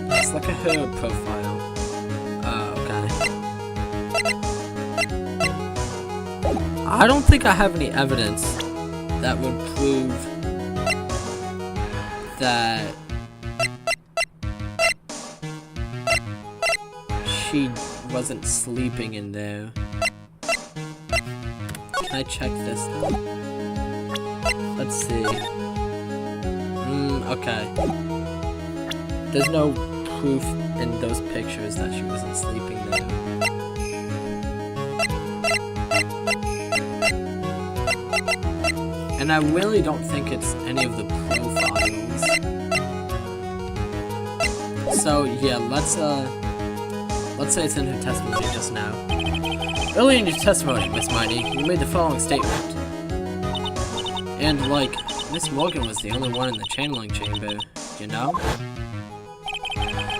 Let's look at her profile. Okay. I don't think I have any evidence that would prove that she wasn't sleeping in there. Can I check this now? Let's see. Okay. There's no proof in those pictures that she wasn't sleeping there. And I really don't think it's any of the profiles. So yeah, let's say it's in her testimony just now. Early in your testimony, Miss Mighty, you made the following statement. And like, Miss Morgan was the only one in the channeling chamber, you know?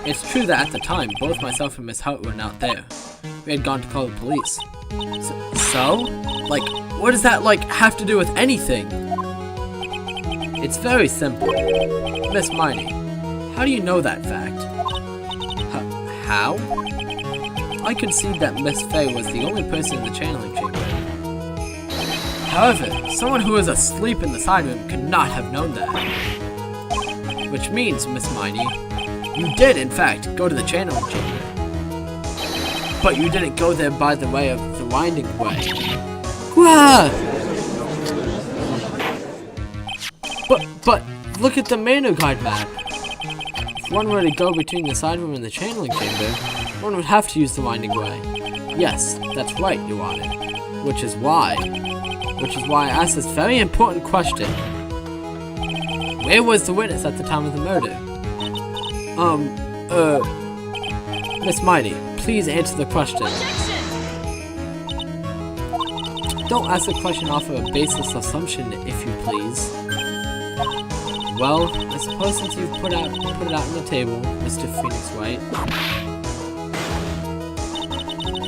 It's true that at the time, both myself and Miss Hart were not there. We had gone to call the police. So? Like, what does that, like, have to do with anything? It's very simple. Miss Mighty, how do you know that fact? How? I concede that Miss Faye was the only person in the channeling chamber. However, someone who was asleep in the side room could not have known that. Which means, Miss Mighty, you did, in fact, go to the channeling chamber. But you didn't go there by the way of the winding way. Gah! But, look at the Manu Guide map. If one were to go between the side room and the channeling chamber, one would have to use the winding way. Yes, that's right, Your Honor. Which is why I asked this very important question. Where was the witness at the time of the murder? Miss Mighty, please answer the question. Don't ask the question off of a baseless assumption, if you please. Well, I suppose since you've put it out on the table, Mr. Phoenix Wright,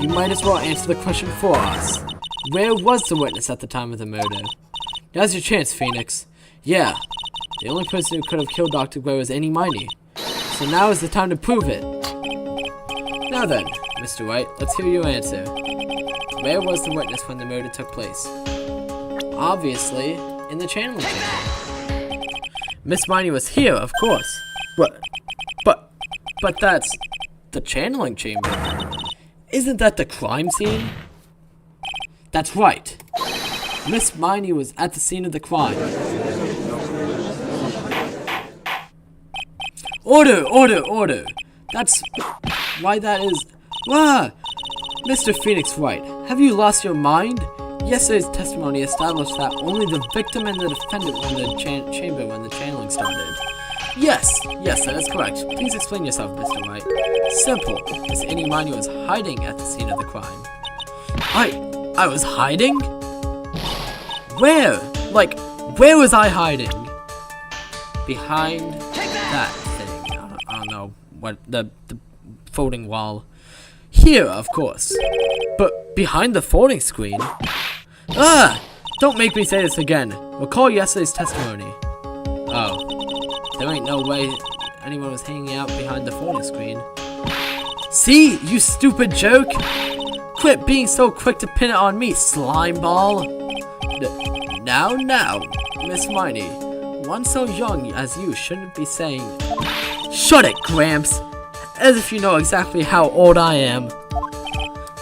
you might as well answer the question for us. Where was the witness at the time of the murder? Now's your chance, Phoenix. Yeah, the only person who could have killed Dr. Gray was Annie Miney. So now is the time to prove it. Now then, Mr. Wright, let's hear your answer. Where was the witness when the murder took place? Obviously, in the channeling chamber. Miss Miney was here, of course. But that's the channeling chamber. Isn't that the crime scene? That's right. Miss Miney was at the scene of the crime. Order! That's why that is... Ah! Mr. Phoenix Wright, have you lost your mind? Yesterday's testimony established that only the victim and the defendant were in the chamber when the channeling started. Yes, that is correct. Please explain yourself, Mr. Wright. Simple. Miss Annie Miney was hiding at the scene of the crime. I was hiding? Where? Like, where was I hiding? Behind that thing. I don't know what, the folding wall. Here, of course. But behind the folding screen? Ah! Don't make me say this again. Recall yesterday's testimony. Oh. There ain't no way anyone was hanging out behind the folding screen. See, you stupid jerk! Quit being so quick to pin it on me, slime ball! Now, Miss Miney. One so young as you shouldn't be saying... Shut it, Gramps! As if you know exactly how old I am.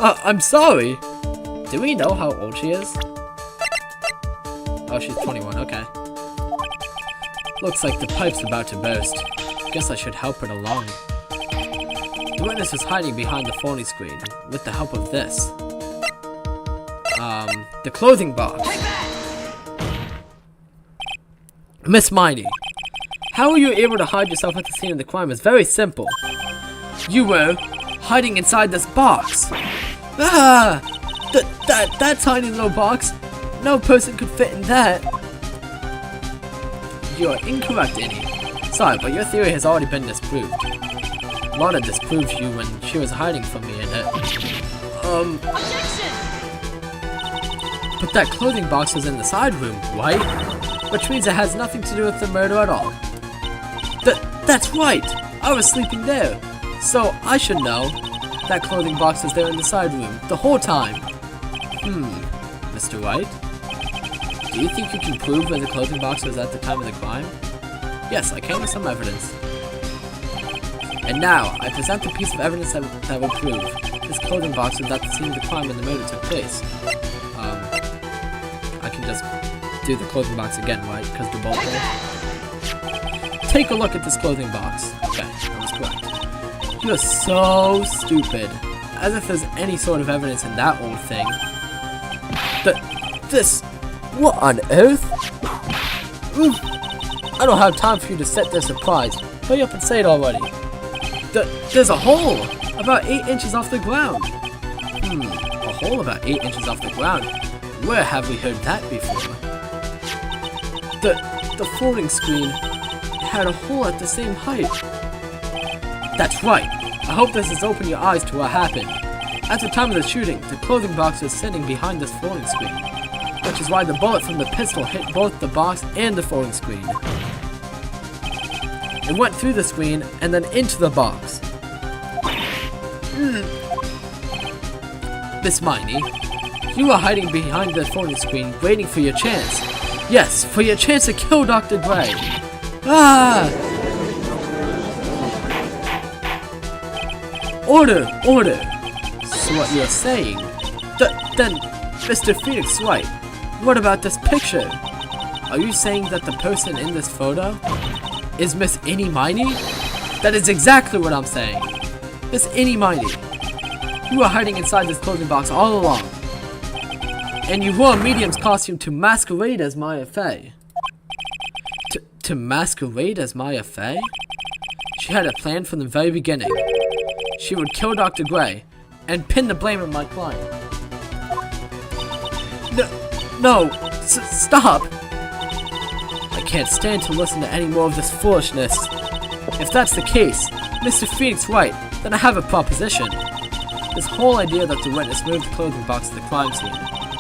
I'm sorry. Do we know how old she is? Oh, she's 21, okay. Looks like the pipe's about to burst. Guess I should help it along. The witness is hiding behind the folding screen, with the help of this. The clothing box. Miss Miney, How were you able to hide yourself at the scene of the crime is very simple. You were hiding inside this box. Ah! That tiny little box. No person could fit in that. You're incorrect, Annie. Sorry, but your theory has already been disproved. Lana disproved you when she was hiding from me in it. Objection! But that clothing box was in the side room, right? Which means it has nothing to do with the murder at all. That's right! I was sleeping there. So I should know that clothing box was there in the side room the whole time. Mr. Wright? Do you think you can prove where the clothing box was at the time of the crime? Yes, I came with some evidence. And now, I present the piece of evidence that will prove this clothing box was at the scene of the crime when the murder took place. I can just do the clothing box again, right? Because they're both there. Take a look at this clothing box. Okay, that was correct. You're so stupid. As if there's any sort of evidence in that old thing. What on earth? I don't have time for you to sit there surprised. Hurry up and say it already. There's a hole! About 8 inches off the ground. A hole about 8 inches off the ground? Where have we heard that before? The folding screen had a hole at the same height. That's right. I hope this has opened your eyes to what happened. At the time of the shooting, the clothing box was sitting behind this folding screen, which is why the bullet from the pistol hit both the box and the folding screen. It went through the screen and then into the box. Miss Miney, you are hiding behind the folding screen waiting for your chance. Yes, for your chance to kill Dr. Gray. Ah! Order! Order! So what you're saying? Then, Mr. Phoenix Wright, what about this picture? Are you saying that the person in this photo is Miss Annie Miney? That is exactly what I'm saying. Miss Annie Miney, you were hiding inside this clothing box all along. And you wore a medium's costume to masquerade as Maya Fey. To masquerade as Maya Fey? She had a plan from the very beginning. She would kill Dr. Gray and pin the blame on my client. No, stop! I can't stand to listen to any more of this foolishness. If that's the case, Mr. Phoenix Wright, then I have a proposition. This whole idea that the witness moved the clothing box to the crime scene,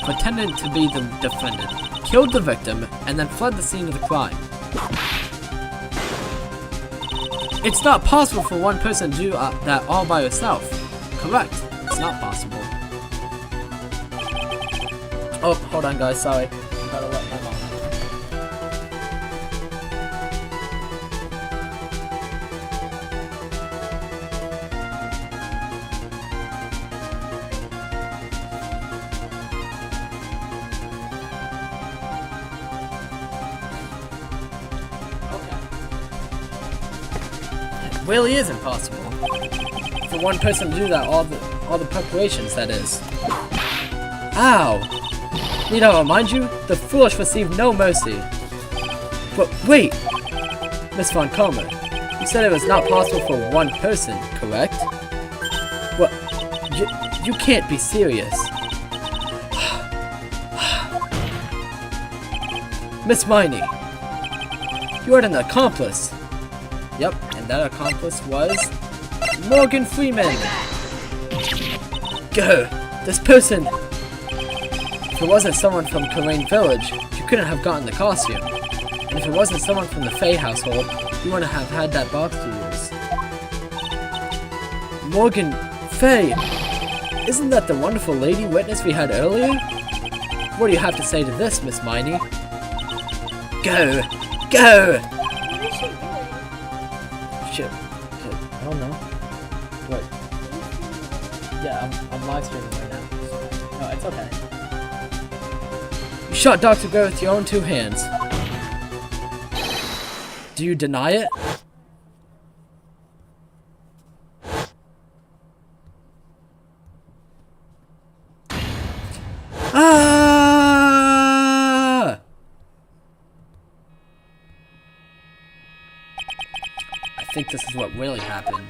pretended to be the defendant, killed the victim, and then fled the scene of the crime. It's not possible for one person to do that all by herself. Correct. It's not possible. Oh, hold on guys, sorry. Gotta let my mom. It really is impossible. For one person to do that, all the preparations, that is. Ow! Need I remind you, the foolish receive no mercy. But wait! Miss Von Comer, you said it was not possible for one person, correct? What? You can't be serious. Miss Miney, you are an accomplice. Yep, and that accomplice was Morgan Freeman. Go! This person! If it wasn't someone from Corain Village, you couldn't have gotten the costume. And if it wasn't someone from the Fey household, you wouldn't have had that box to use. Morgan Fey! Isn't that the wonderful lady witness we had earlier? What do you have to say to this, Miss Miney? Go! Go! What is she doing? Shit. I don't know. What? Yeah, I'm live streaming right now. No, it's okay. You shot Dr. Gray with your own 2 hands. Do you deny it? Ah! think this is what really happened.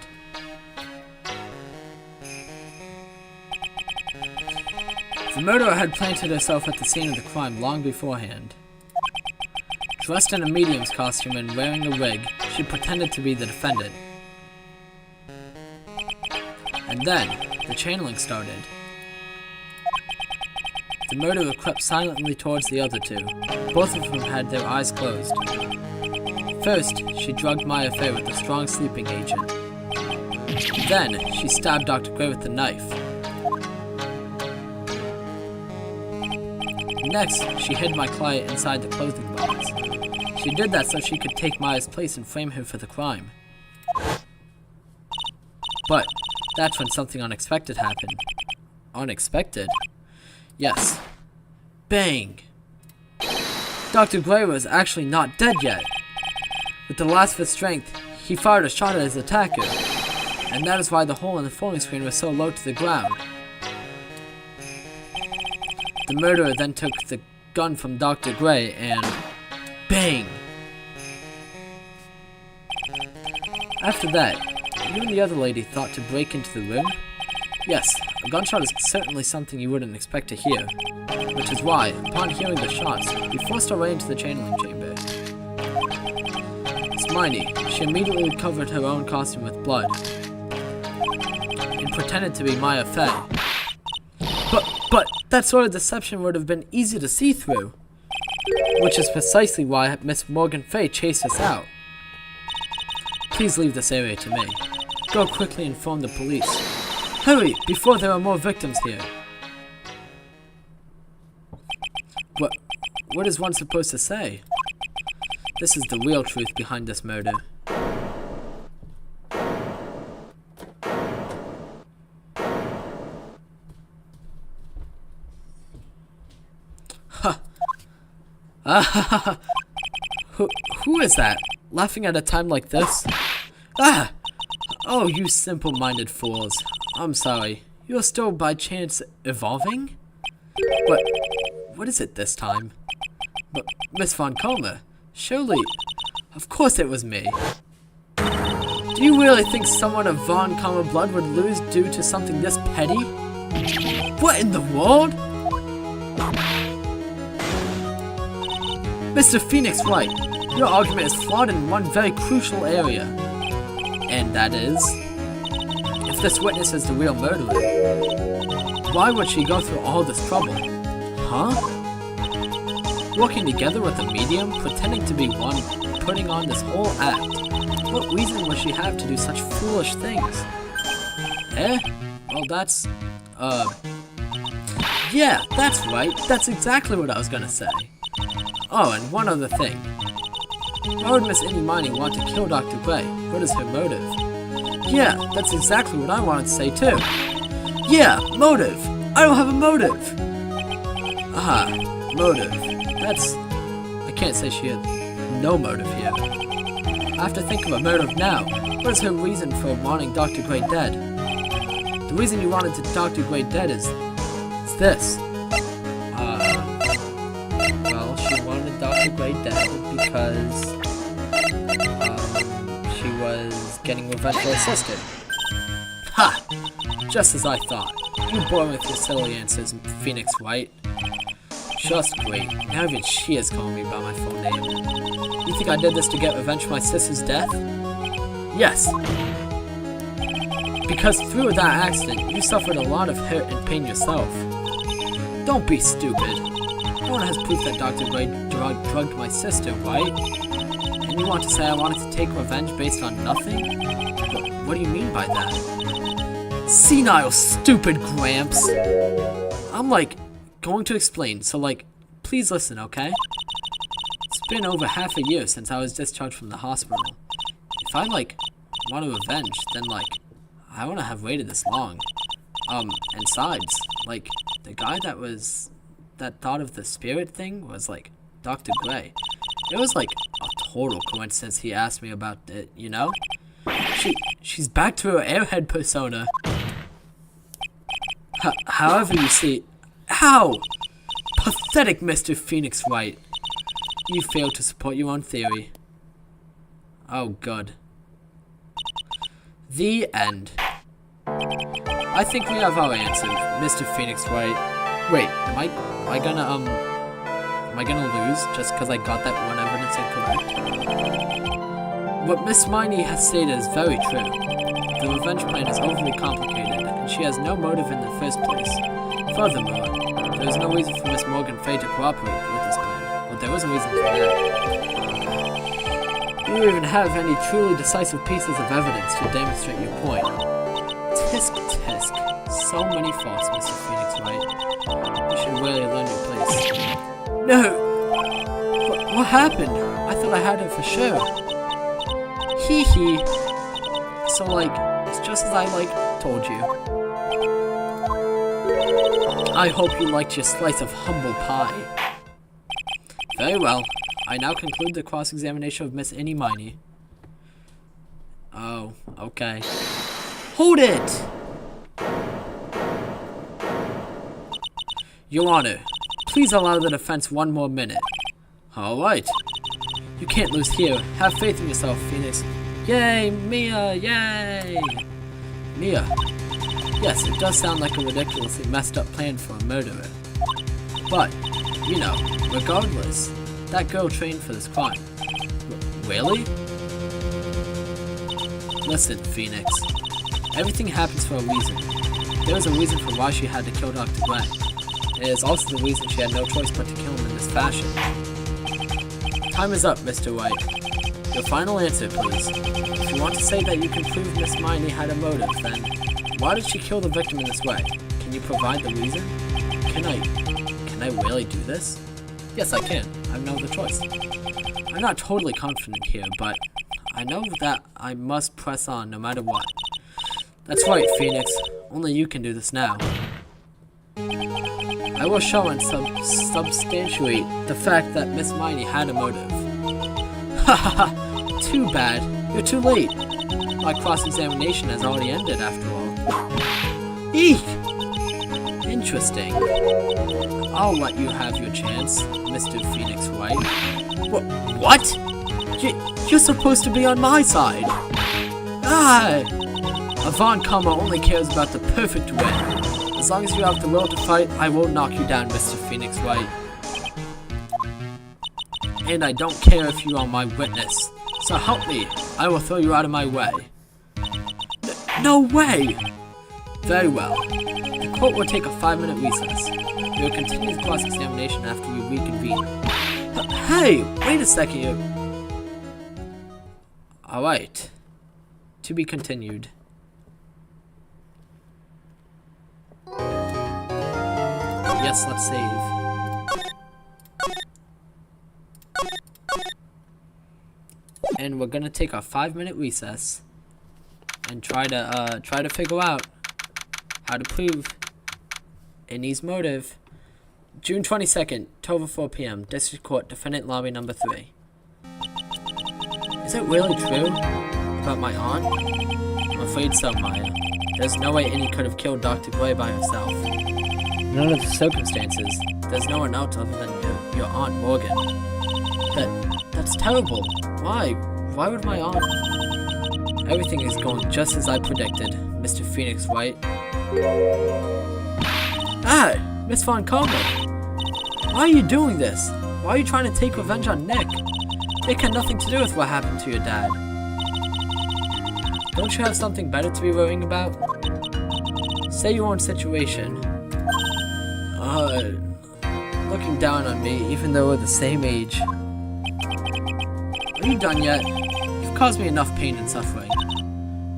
The murderer had planted herself at the scene of the crime long beforehand. Dressed in a medium's costume and wearing a wig, she pretended to be the defendant. And then, the channeling started. The murderer crept silently towards the other two. Both of them had their eyes closed. First, she drugged Maya Fey with a strong sleeping agent. Then, she stabbed Dr. Gray with a knife. Next, she hid my client inside the clothing box. She did that so she could take Maya's place and frame her for the crime. But that's when something unexpected happened. Unexpected? Yes. Bang! Dr. Gray was actually not dead yet. With the last of his strength, he fired a shot at his attacker, and that is why the hole in the folding screen was so low to the ground. The murderer then took the gun from Dr. Gray and bang! After that, you and the other lady thought to break into the room? Yes, a gunshot is certainly something you wouldn't expect to hear, which is why, upon hearing the shots, you forced our way into the channeling chamber. Hermione, she immediately covered her own costume with blood and pretended to be Maya Fey. But that sort of deception would have been easy to see through, which is precisely why Miss Morgan Fey chased us out. Please leave this area to me. Go quickly and inform the police. Hurry, before there are more victims here. What is one supposed to say? This is the real truth behind this murder. Who is that? Laughing at a time like this? Ah! Oh, you simple-minded fools. I'm sorry. You're still by chance evolving? What is it this time? But Miss Von Comer, surely, of course it was me. Do you really think someone of Von Comer blood would lose due to something this petty? What in the world? Mr. Phoenix Wright, your argument is flawed in one very crucial area. And that is, if this witness is the real murderer, why would she go through all this trouble? Huh? Working together with a medium, pretending to be one, putting on this whole act. What reason would she have to do such foolish things? Eh? Well, that's, yeah, that's right. That's exactly what I was gonna say. Oh, and one other thing. Why would Miss Inumani want to kill Dr. Gray? What is her motive? Yeah, that's exactly what I wanted to say too. Yeah, motive! I don't have a motive! Ah, motive. That's... I can't say she had no motive here. I have to think of a motive now. What is her reason for wanting Dr. Gray dead? The reason you wanted Dr. Gray dead is this. Well, she wanted Dr. Gray dead because she was getting revenge for her sister. Ha! Just as I thought. You bore with your silly answers, Phoenix Wright. Just great. Now even she is calling me by my full name. You think I did this to get revenge for my sister's death? Yes. Because through that accident, you suffered a lot of hurt and pain yourself. Don't be stupid. No one has proof that Dr. Gray drugged my sister, right? And you want to say I wanted to take revenge based on nothing? What do you mean by that? Senile, stupid Gramps! I'm going to explain, so please listen, okay? It's been over half a year since I was discharged from the hospital. If I want to revenge, then I wouldn't have waited this long. And besides, the guy that thought of the spirit thing was Dr. Gray. It was a total coincidence he asked me about it, you know? She's back to her airhead persona. However, you see... How? Pathetic, Mr. Phoenix Wright. You failed to support your own theory. Oh, good. The end. I think we have our answer, Mr. Phoenix Wright. Wait, am I gonna lose just because I got that one evidence incorrect? What Miss Miney has stated is very true. The revenge plan is overly complicated, and she has no motive in the first place. Furthermore, there is no reason for Miss Morgan Fay to cooperate with this plan. But there was a reason for that. You don't even have any truly decisive pieces of evidence to demonstrate your point. Tisk tisk. So many faults, Mr. Phoenix Wright. You should really learn your place. No! What happened? I thought I had it for sure. Hee hee. So, it's just as I, told you. I hope you liked your slice of humble pie. Very well. I now conclude the cross-examination of Miss Annie Miney. Oh, okay. Hold it! Your Honor, please allow the defense one more minute. Alright. You can't lose here. Have faith in yourself, Phoenix. Yay, Mia, yay! Mia. Yes, it does sound like a ridiculously messed up plan for a murderer. But, regardless, that girl trained for this crime. Really? Listen, Phoenix. Everything happens for a reason. There was a reason for why she had to kill Dr. Glenn. It is also the reason she had no choice but to kill him in this fashion. Time is up, Mr. Wright. Your final answer, please. If you want to say that you can prove Miss Miney had a motive, then why did she kill the victim in this way? Can you provide the reason? Can I really do this? Yes, I can. I have no other choice. I'm not totally confident here, but I know that I must press on no matter what. That's right, Phoenix. Only you can do this now. I will show and substantiate the fact that Miss Miney had a motive. Hahaha, too bad. You're too late. My cross-examination has already ended after all. Eek! Interesting. I'll let you have your chance, Mr. Phoenix Wright. What? You're supposed to be on my side. Ah! Avant Karma only cares about the perfect win. As long as you have the will to fight, I will knock you down, Mr. Phoenix Wright. And I don't care if you are my witness. So help me. I will throw you out of my way. No way! Very well. The court will take a 5-minute recess. We will continue the cross-examination after we reconvene. Hey! Wait a second. Alright. To be continued. Yes, let's save. And we're gonna take a 5-minute recess and try to figure out how to prove Annie's motive. June 22nd, 12:04 p.m. District Court, Defendant Lobby Number 3. Is it really true about my aunt? I'm afraid so, Maya. There's no way Annie could have killed Dr. Gray by herself. None of the circumstances. There's no one else other than your Aunt Morgan. That's terrible. Why? Why would my aunt? Everything is going just as I predicted, Mr. Phoenix Wright. Ah! Miss Von Karma! Why are you doing this? Why are you trying to take revenge on Nick? Nick had nothing to do with what happened to your dad. Don't you have something better to be worrying about? Say your own situation. Looking down on me, even though we're the same age. Are you done yet? You've caused me enough pain and suffering.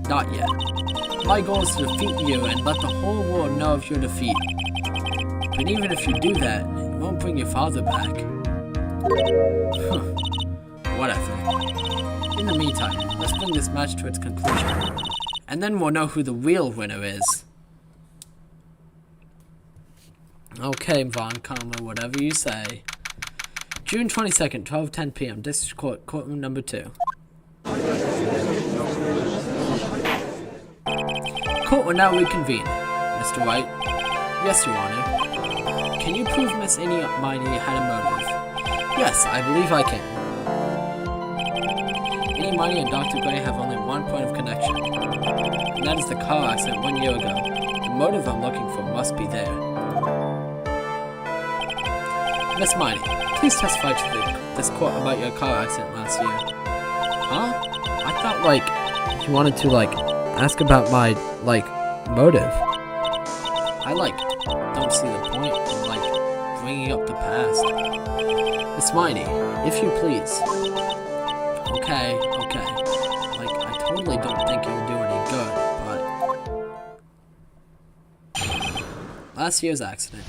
Not yet. My goal is to defeat you and let the whole world know of your defeat. But even if you do that, it won't bring your father back. Whatever. In the meantime, let's bring this match to its conclusion. And then we'll know who the real winner is. Okay, Von Karma, whatever you say. June 22nd, 12:10 p.m. District Court, Courtroom Number 2. Court will now reconvene. Mr. Wright? Yes, Your Honor. Can you prove Miss Annie Miney had a motive? Yes, I believe I can. Me, Money, and Dr. Gray have only one point of connection, and that is the car accident 1 year ago. The motive I'm looking for must be there. Miss Miney, please testify to this court about your car accident last year. Huh? I thought, you wanted to, ask about my, motive. I, don't see the point in, bringing up the past. Miss Miney, if you please. Okay. I totally don't think it would do any good, but... Last year's accident.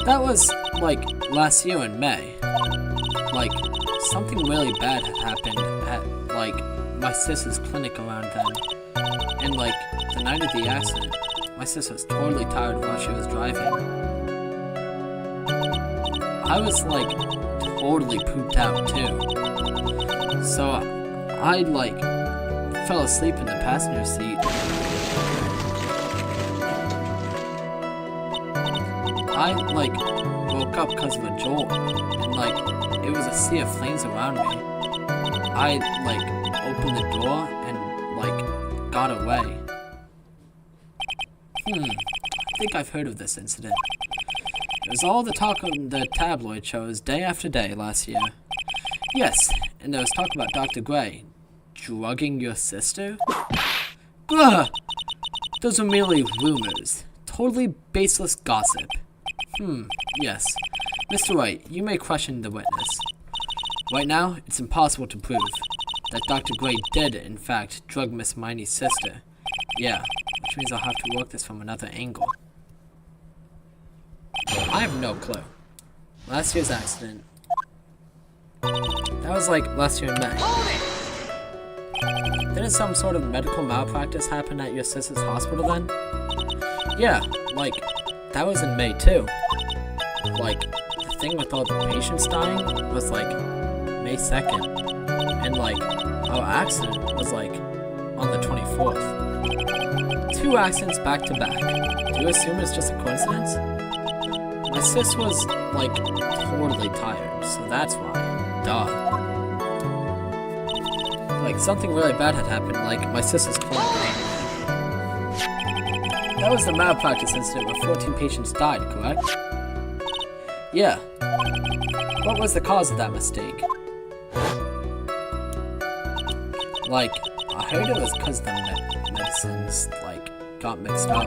That was, last year in May. Something really bad had happened at, my sister's clinic around then. And, the night of the accident, my sister was totally tired while she was driving. I was, totally pooped out, too. So, I, fell asleep in the passenger seat. I, woke up because of a jolt, and, it was a sea of flames around me. I, opened the door and, got away. I think I've heard of this incident. It was all the talk on the tabloid shows day after day last year. Yes, and there was talk about Dr. Gray drugging your sister? Ugh! Those are merely rumors. Totally baseless gossip. Yes. Mr. Wright, you may question the witness. Right now, it's impossible to prove that Dr. Gray did, in fact, drug Miss Miney's sister. Yeah, which means I'll have to work this from another angle. I have no clue. Last year's accident. That was last year in May. Didn't some sort of medical malpractice happen at your sister's hospital then? Yeah, that was in May too. The thing with all the patients dying was May 2nd. And our accident was on the 24th. 2 accidents back to back. Do you assume it's just a coincidence? My sis was totally tired, so that's why. Duh. Something really bad had happened, my sister's clinic. That was the malpractice incident where 14 patients died, correct? Yeah. What was the cause of that mistake? I heard it was because the medicines, got mixed up.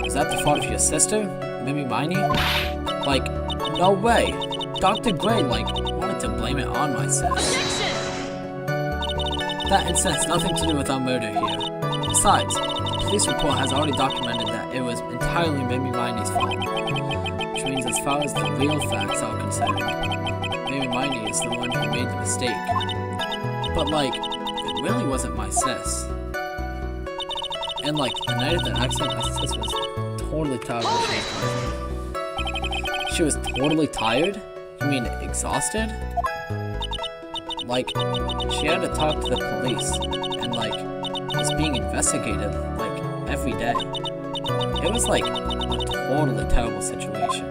Was that the fault of your sister, Mimi Miney? No way. Dr. Gray, wanted to blame it on my sis. That incident has nothing to do with our murder here. Besides, the police report has already documented that it was entirely Mimi Miney's fault. Which means as far as the real facts are concerned, Mimi Miney is the one who made the mistake. But, it really wasn't my sis. And, the night of the accident, my sis was totally tired when she was driving. She was totally tired? You mean exhausted? She had to talk to the police, and, was being investigated, every day. It was, a totally terrible situation.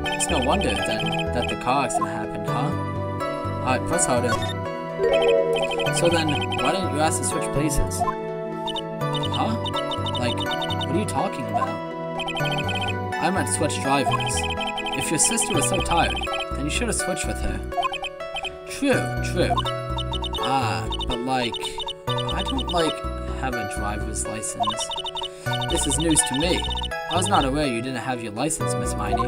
It's no wonder, then, that the car accident happened, huh? Alright, press harder. So then, why didn't you ask to switch places? Huh? What are you talking about? I meant switch drivers. If your sister was so tired, then you should have switched with her. True. But I don't, have a driver's license. This is news to me. I was not aware you didn't have your license, Miss Miney.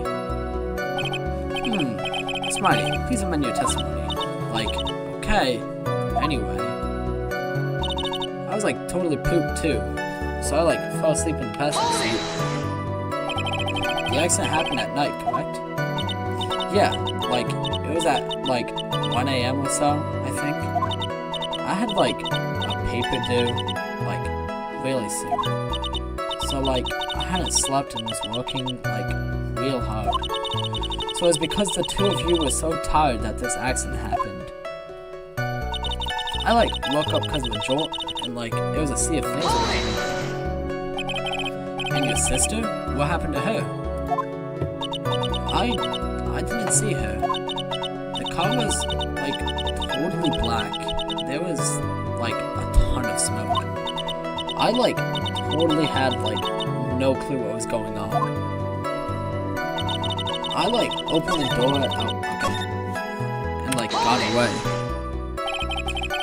Miss Miney, please amend your testimony. Okay. Anyway. I was, totally pooped, too. So I, fell asleep in the passenger seat. The accident happened at night, correct? Yeah, it was at, 1 a.m. or so, I think. I had, a paper due, really soon. So, I hadn't slept and was working, real hard. So it was because the two of you were so tired that this accident happened. I, woke up because of a jolt, and, it was a sea of flames around me. And your sister? What happened to her? I didn't see her. The car was, like, totally black. There was, like, a ton of smoke. I, like, totally had, like, no clue what was going on. I, like, opened the door, and, like, got away.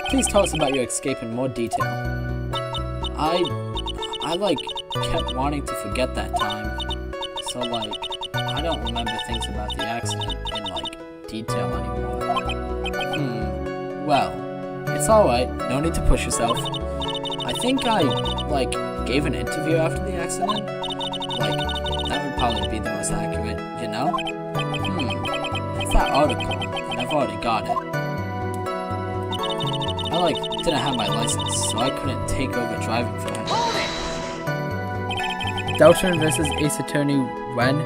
Please tell us about your escape in more detail. I, like, kept wanting to forget that time. So, like, I don't remember things about the accident in, like, detail anymore. Well, it's alright. No need to push yourself. I think I, like, gave an interview after the accident. Like, that would probably be the most accurate, you know? It's that article, and I've already got it. I, like, didn't have my license, so I couldn't take over driving for him. Deltarune versus Ace Attorney when?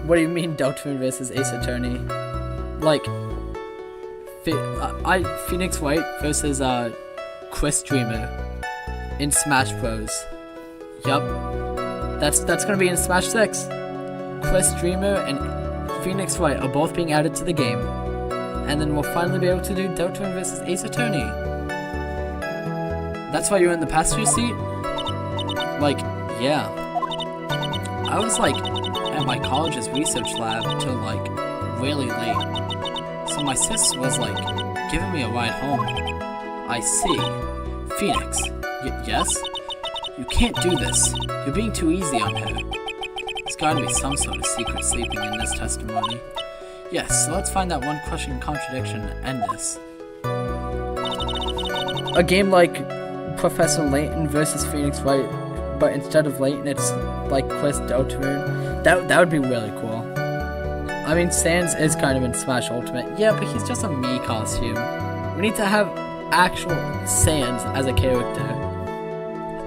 What do you mean Deltarune versus Ace Attorney? Like, Phoenix Wright versus, Chris Dreamer in Smash Bros. Yup. That's gonna be in Smash 6. Chris Dreamer and Phoenix Wright are both being added to the game. And then we'll finally be able to do Deltarune versus Ace Attorney. That's why you're in the passenger seat? Like, yeah. I was, like, at my college's research lab till, like, really late. So my sis was, like, giving me a ride home. I see. Phoenix. Yes? You can't do this. You're being too easy on her. There's gotta be some sort of secret sleeping in this testimony. Yes, so let's find that one crushing contradiction and end this. A game like Professor Layton versus Phoenix Wright, but instead of Layton, it's like Chris Deltarune. That would be really cool. I mean, Sans is kind of in Smash Ultimate. Yeah, but he's just a Mii costume. We need to have actual Sans as a character.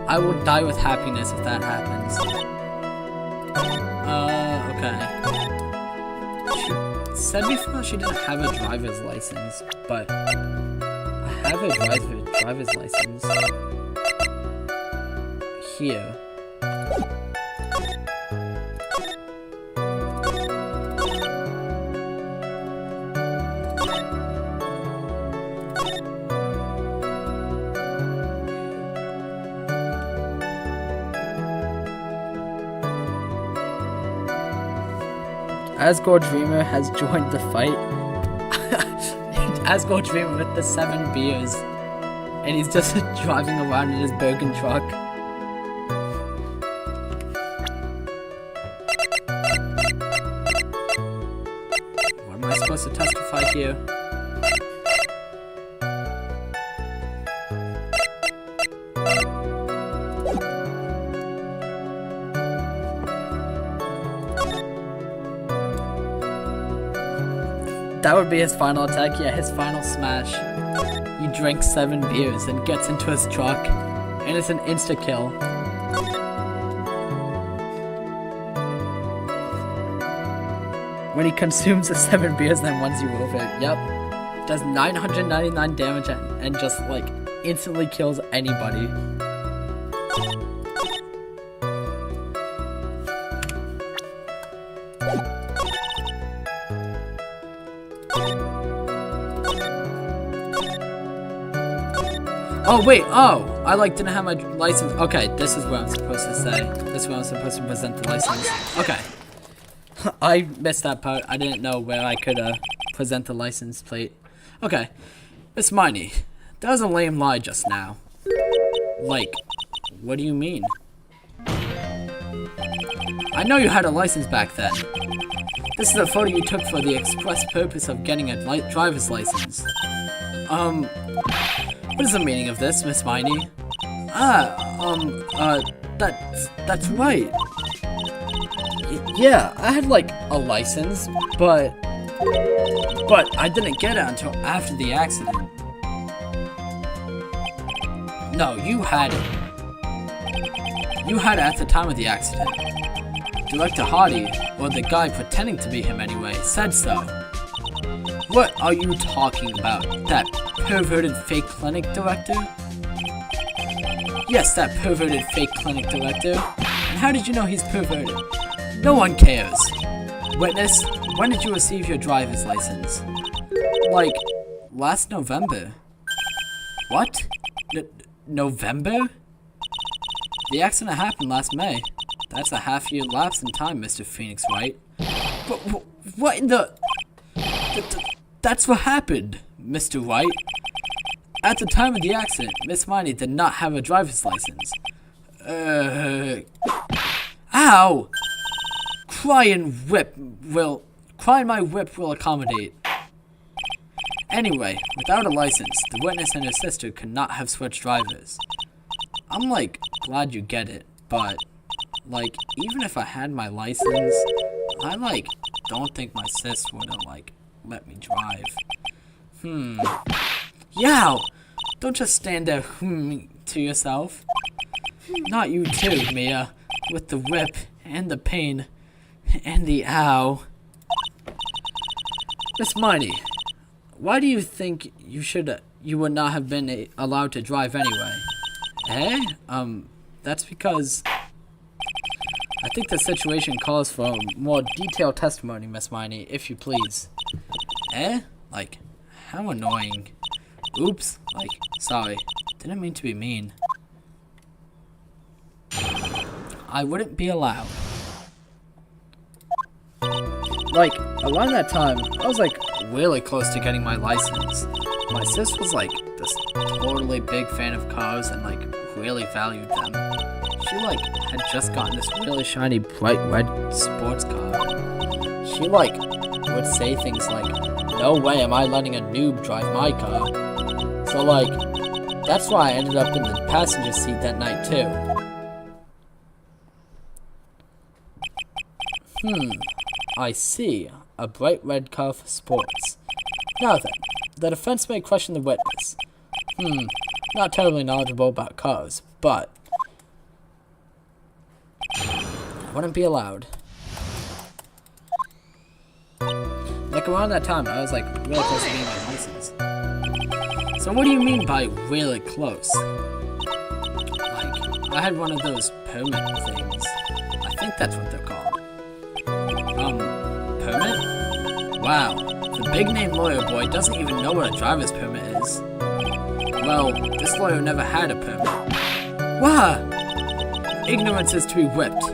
I would die with happiness if that happens. Okay. She said before she didn't have a driver's license, but I have a driver's license. Here. Asgore Dreamer has joined the fight. Asgore Dreamer with the 7 beers. And he's just driving around in his Bergen truck. What am I supposed to testify here? That would be his final attack, yeah, his final smash. He drinks 7 beers and gets into his truck, and it's an insta-kill. When he consumes the 7 beers, then runs you over. Yep. Does 999 damage and just, like, instantly kills anybody. Oh, wait, I, like, didn't have my license. Okay, this is what I'm supposed to say. This is where I'm supposed to present the license. Okay. I missed that part. I didn't know where I could, present the license plate. Okay. Miss Miney, that was a lame lie just now. Like, what do you mean? I know you had a license back then. This is a photo you took for the express purpose of getting a driver's license. What is the meaning of this, Miss Miney? That's right. Yeah, I had, like, a license, but I didn't get it until after the accident. No, you had it. You had it at the time of the accident. Director Hardy, or the guy pretending to be him anyway, said so. What are you talking about? That perverted fake clinic director? Yes, that perverted fake clinic director. And how did you know he's perverted? No one cares. Witness, when did you receive your driver's license? Like, last November. What? November? The accident happened last May. That's a half-year lapse in time, Mr. Phoenix Wright. But what in the... That's what happened, Mr. Wright. At the time of the accident, Miss Miney did not have a driver's license. Ow! Crying my whip will accommodate. Anyway, without a license, the witness and her sister could not have switched drivers. I'm like, glad you get it, but, like, even if I had my license, I, like, don't think my sis would've, like, let me drive. Yow! Don't just stand there to yourself. Not you too, Mia, with the whip, and the pain, and the ow. Miss Miney, why do you think you would not have been allowed to drive anyway? That's because I think the situation calls for more detailed testimony, Miss Miney, if you please. Like, how annoying. Oops, like, sorry. Didn't mean to be mean. I wouldn't be allowed. Like, around that time, I was like really close to getting my license. My sis was like this totally big fan of cars and like really valued them. She like had just gotten this really shiny bright red sports car. She like would say things like, "No way am I letting a noob drive my car." So like, that's why I ended up in the passenger seat that night too. I see. A bright red car for sports. Now then, the defense may question the witness. Not terribly knowledgeable about cars, but I wouldn't be allowed. Like around that time, I was like really close to getting my license. So what do you mean by really close? Like, I had one of those permit things. I think that's what they're called. Permit? Wow, the big-name lawyer boy doesn't even know what a driver's permit is. Well, this lawyer never had a permit. Wow! Ignorance is to be whipped.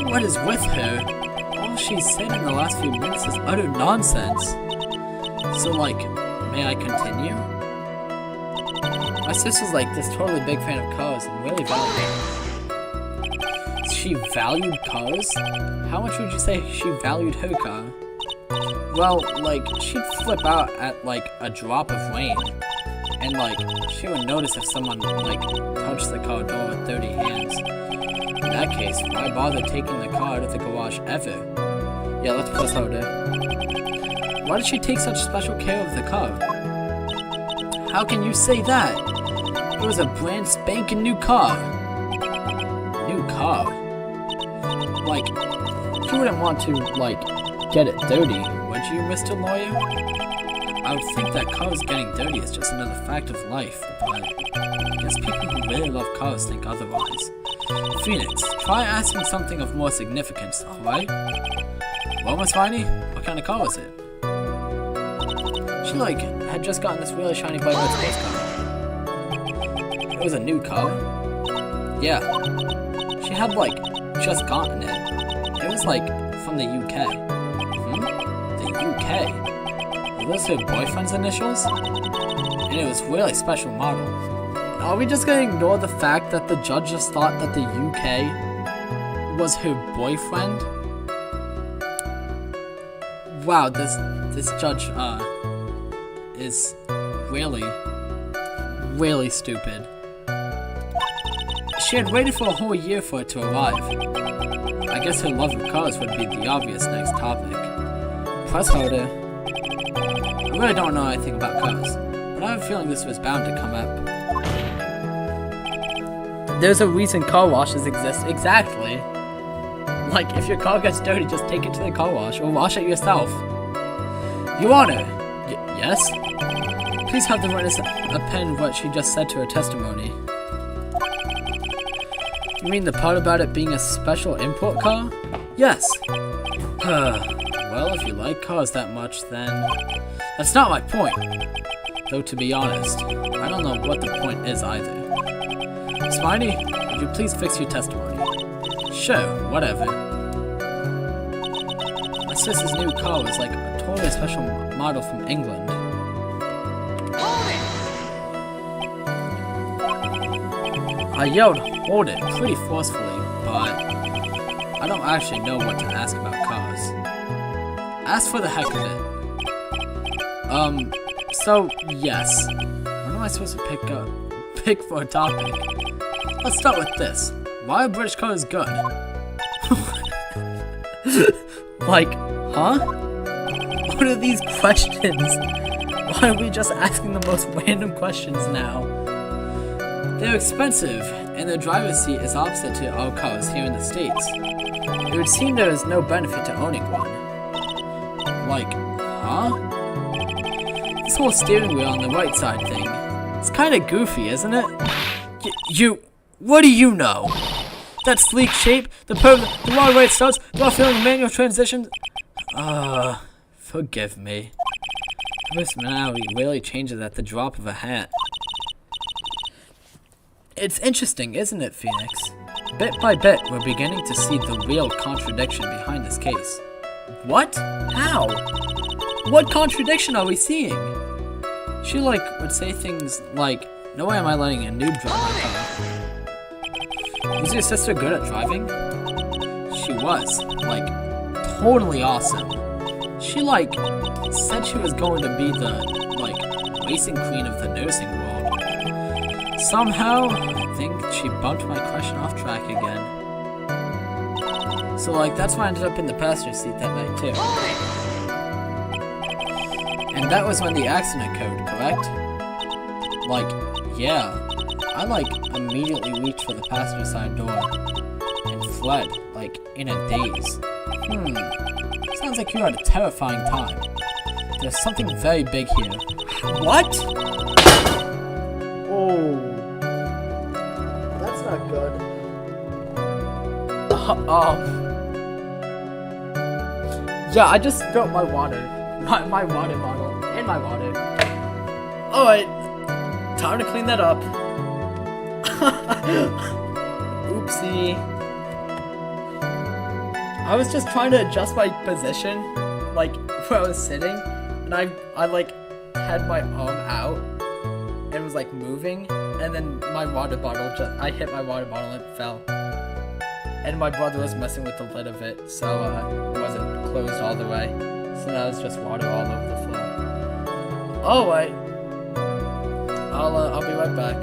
What is with her? All she's said in the last few minutes is utter nonsense. So, like, may I continue? My sister's like this totally big fan of cars and really valued them. She valued cars? How much would you say she valued her car? Well, like, she'd flip out at, like, a drop of rain. And, like, she would notice if someone, like, touched the car door with dirty hands. In that case, why bother taking the car out of the garage ever? Yeah, let's press harder. Why did she take such special care of the car? How can you say that? It was a brand spanking new car. New car? Like, you wouldn't want to, like, get it dirty, would you, Mr. Lawyer? I would think that cars getting dirty is just another fact of life, but I guess people who really love cars think otherwise. Phoenix, try asking something of more significance, alright? Well, Miss Miney, what kind of car was it? She, like, had just gotten this really shiny bright red sports car. It was a new car? Yeah. She had, like, just gotten it. It was, like, from the UK. The UK? Were those her boyfriend's initials? And it was really special model. Are we just gonna ignore the fact that the judge just thought that the UK was her boyfriend? Wow, this judge, is really stupid. She had waited for a whole year for it to arrive. I guess her love of cars would be the obvious next topic. Press harder. I really don't know anything about cars, but I have a feeling this was bound to come up. There's a reason car washes exist. Exactly. Like, if your car gets dirty, just take it to the car wash or wash it yourself. Your Honor. Yes? Please have the witness append what she just said to her testimony. You mean the part about it being a special import car? Yes. Well, if you like cars that much, then... That's not my point. Though, to be honest, I don't know what the point is either. Spidey, would you please fix your testimony? Sure, whatever. My sister's new car was like a totally special model from England. I yelled, hold it, pretty forcefully, but I don't actually know what to ask about cars. Ask for the heck of it. So, yes. What am I supposed to pick for a topic? Let's start with this. Why are British cars good? Like, huh? What are these questions? Why are we just asking the most random questions now? They're expensive, and the driver's seat is opposite to our cars here in the States. It would seem there is no benefit to owning one. Like, huh? This whole steering wheel on the right side thing, it's kinda goofy, isn't it? What do you know? That sleek shape, the wide right starts, the off feeling manual transmission. Forgive me. Personality really changes at the drop of a hat. It's interesting, isn't it, Phoenix? Bit by bit, we're beginning to see the real contradiction behind this case. What? How? What contradiction are we seeing? She, would say things like, no way am I letting a noob drive my car. Was your sister good at driving? She was, totally awesome. She, said she was going to be the, racing queen of the nursing world. Somehow, I think she bumped my question off track again. So, that's why I ended up in the passenger seat that night, too. And that was when the accident occurred, correct? Yeah. I, immediately reached for the passenger side door and fled, in a daze. Sounds like you had a terrifying time. There's something very big here. What? Oh. That's not good. Yeah, I just spilled my water. My water bottle. And my water. Alright. Time to clean that up. Oopsie. I was just trying to adjust my position, where I was sitting, and I had my arm out, and was, moving, and then my water bottle I hit my water bottle and it fell. And my brother was messing with the lid of it, so, it wasn't closed all the way. So now it's just water all over the floor. Alright. I'll be right back.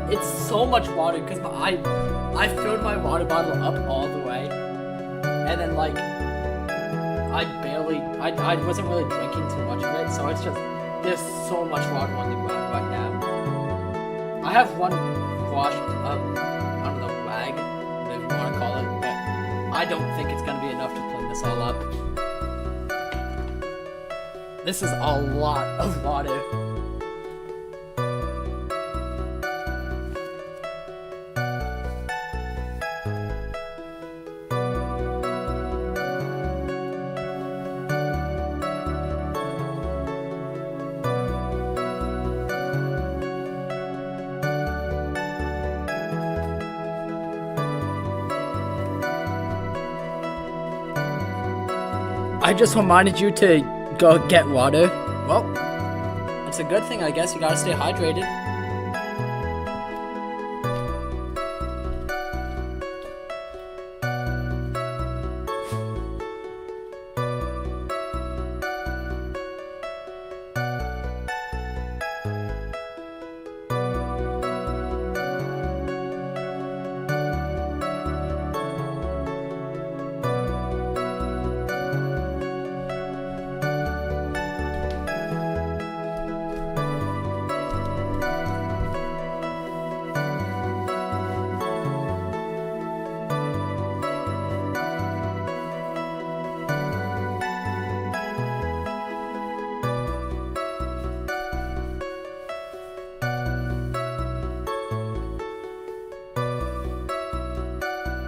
It's so much water because I filled my water bottle up all the way, and then I wasn't really drinking too much of it, so it's just there's so much water on the ground right now. I have one washed up, I don't know, rag, whatever you want to call it, but I don't think it's gonna be enough to clean this all up. This is a lot of water. I just reminded you to go get water. Well, it's a good thing, I guess. You gotta stay hydrated.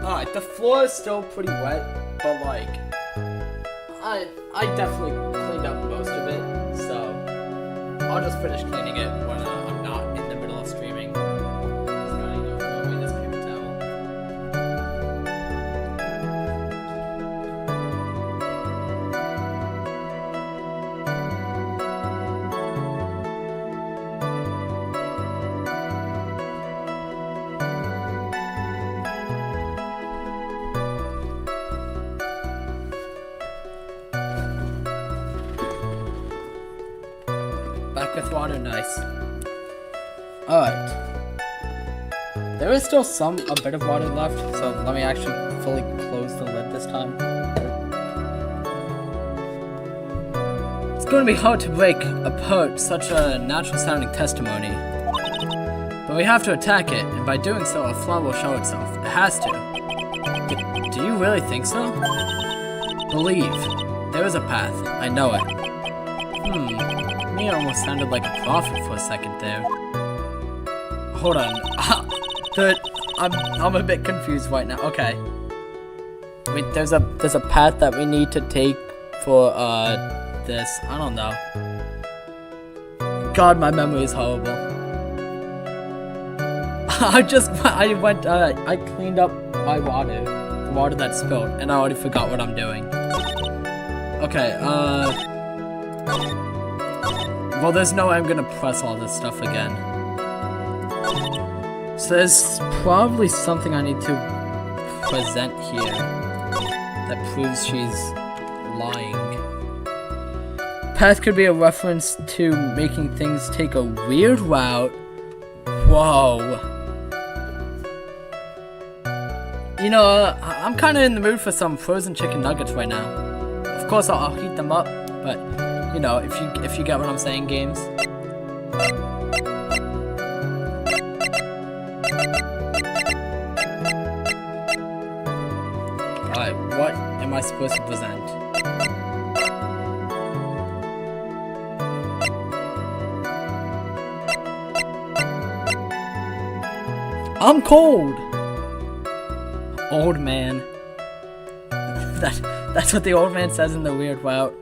Alright, the floor is still pretty wet, but like, I definitely cleaned up most of it, so I'll just finish cleaning it when I'm not in the middle of streaming. Just gotta go throw away this paper towel. Back with water, nice. Alright. There is still a bit of water left, so let me actually fully close the lid this time. It's going to be hard to break apart such a natural sounding testimony. But we have to attack it, and by doing so, a flaw will show itself. It has to. Do you really think so? Believe. There is a path. I know it. Me almost sounded like a prophet for a second there. Hold on. I'm a bit confused right now. Okay. Wait, there's a path that we need to take for this. I don't know. God, my memory is horrible. I cleaned up my water, the water that spilled, and I already forgot what I'm doing. Okay, well, there's no way I'm gonna press all this stuff again. So there's probably something I need to present here that proves she's lying. Path could be a reference to making things take a weird route. Whoa. You know, I'm kind of in the mood for some frozen chicken nuggets right now. Of course, I'll heat them up, but you know, if you get what I'm saying, games. Alright, what am I supposed to present? I'm cold! Old man. That's what the old man says in the weird route.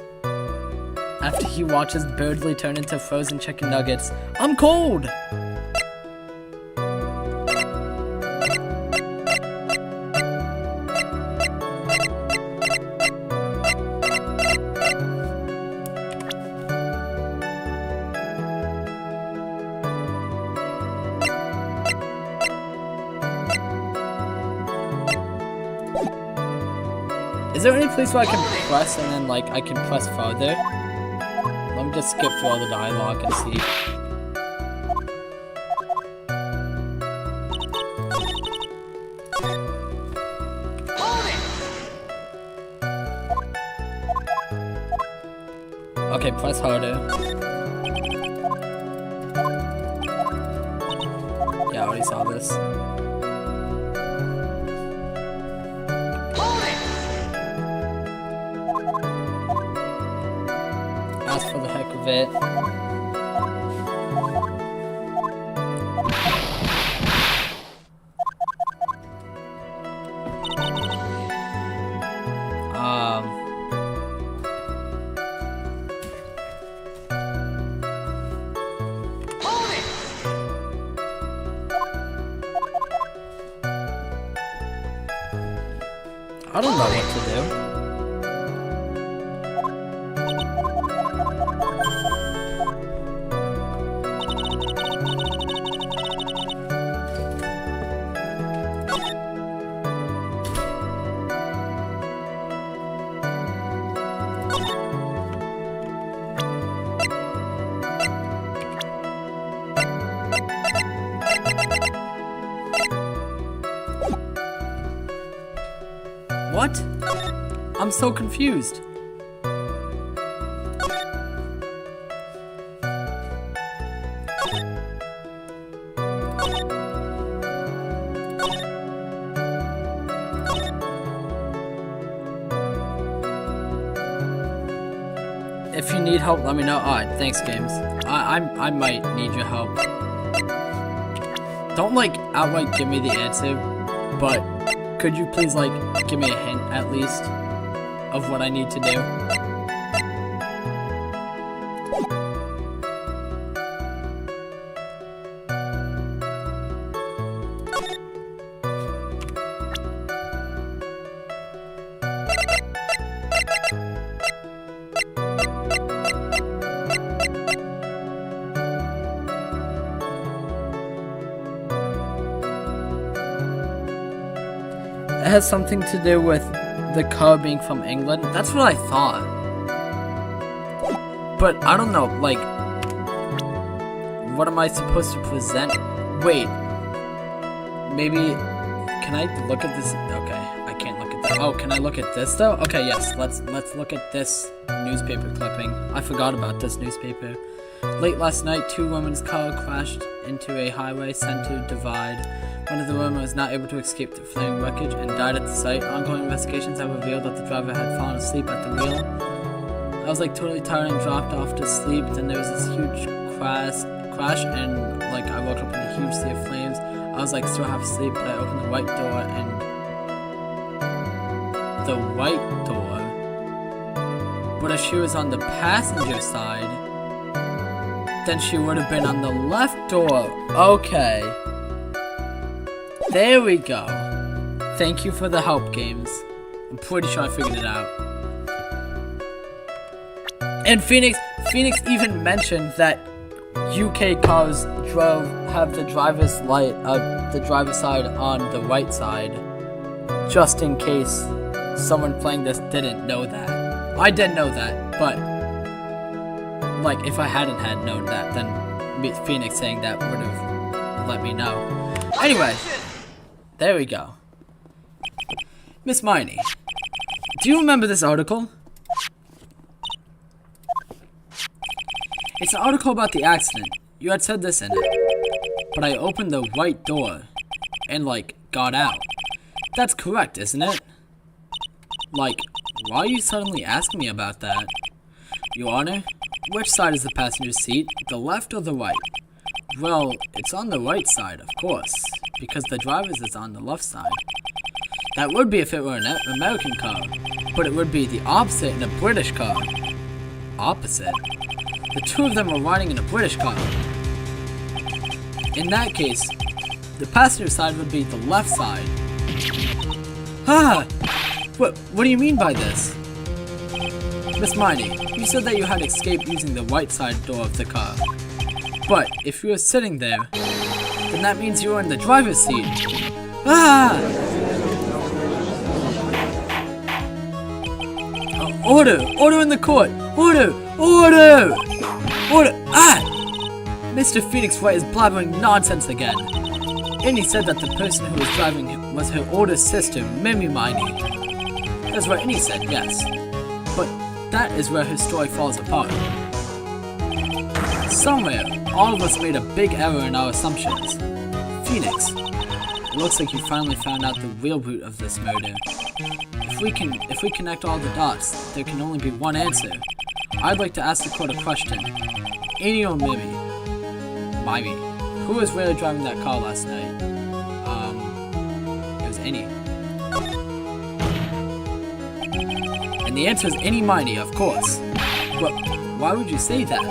After he watches Birdly turn into frozen chicken nuggets. I'm cold! Is there any place where I can press and then, like, I can press further? Let me just skip through all the dialogue and see. Okay, press harder. Yeah, I already saw this. Ask for the heck of it. I don't know what to do. I'm so confused. If you need help, let me know. Alright, thanks, games. I might need your help. Don't, like, outright give me the answer, but could you please, like, give me a hint, at least, of what I need to do? It has something to do with the car being from England. That's what I thought. But I don't know, like, what am I supposed to present? Wait. Maybe, can I look at this? Okay, I can't look at that. Oh, can I look at this though? Okay, yes, let's look at this newspaper clipping. I forgot about this newspaper. Late last night, 2 women's car crashed into a highway center divide. One of the women was not able to escape the flaming wreckage and died at the site. Ongoing investigations have revealed that the driver had fallen asleep at the wheel. I was like totally tired and dropped off to sleep. Then there was this huge crash and like I woke up in a huge sea of flames. I was like still half asleep, but I opened the white door and but if she was on the passenger side, then she would have been on the left door. Okay. There we go. Thank you for the help, games. I'm pretty sure I figured it out. And Phoenix even mentioned that UK cars have the driver's side on the right side, just in case someone playing this didn't know that. I did know that, but like if I hadn't known that, then Phoenix saying that would have let me know. Anyway. There we go. Miss Miney, do you remember this article? It's an article about the accident. You had said this in it. But I opened the right door and, like, got out. That's correct, isn't it? Like, why are you suddenly asking me about that? Your Honor, which side is the passenger seat, the left or the right? Well, it's on the right side, of course, because the driver's is on the left side. That would be if it were an American car, but it would be the opposite in a British car. Opposite? The 2 of them were riding in a British car. In that case, the passenger side would be the left side. Ah! What do you mean by this? Miss Miney, you said that you had escaped using the right side door of the car. But if you were sitting there, then that means you were in the driver's seat. Ah! Order! Order in the court! Order! Order! Order! Ah! Mr. Phoenix Wright is blabbering nonsense again. And he said that the person who was driving him was her older sister, Mimi Miney. That's what Annie said, yes. But that is where her story falls apart. Somewhere, all of us made a big error in our assumptions. Phoenix, it looks like you finally found out the real root of this murder. If we connect all the dots, there can only be one answer. I'd like to ask the court a question. Annie or Mimi? Mimi. Who was really driving that car last night? It was Annie. And the answer is Annie Miney, of course. But why would you say that?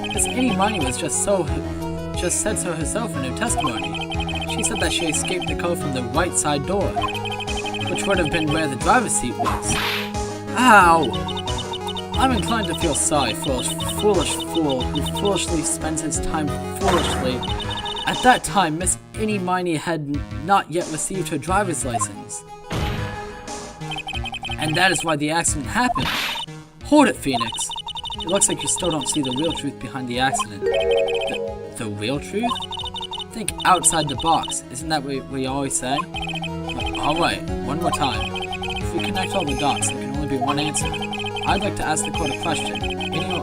Because Annie Miney was just said so herself in her testimony. She said that she escaped the car from the right side door, which would have been where the driver's seat was. Ow! I'm inclined to feel sorry for a foolish fool who foolishly spends his time foolishly. At that time, Miss Annie Miney had not yet received her driver's license. And that is why the accident happened. Hold it, Phoenix. It looks like you still don't see the real truth behind the accident. The real truth? Think outside the box. Isn't that what we always say? Alright, one more time. If we connect all the dots, there can only only be one answer. I'd like to ask the court a question.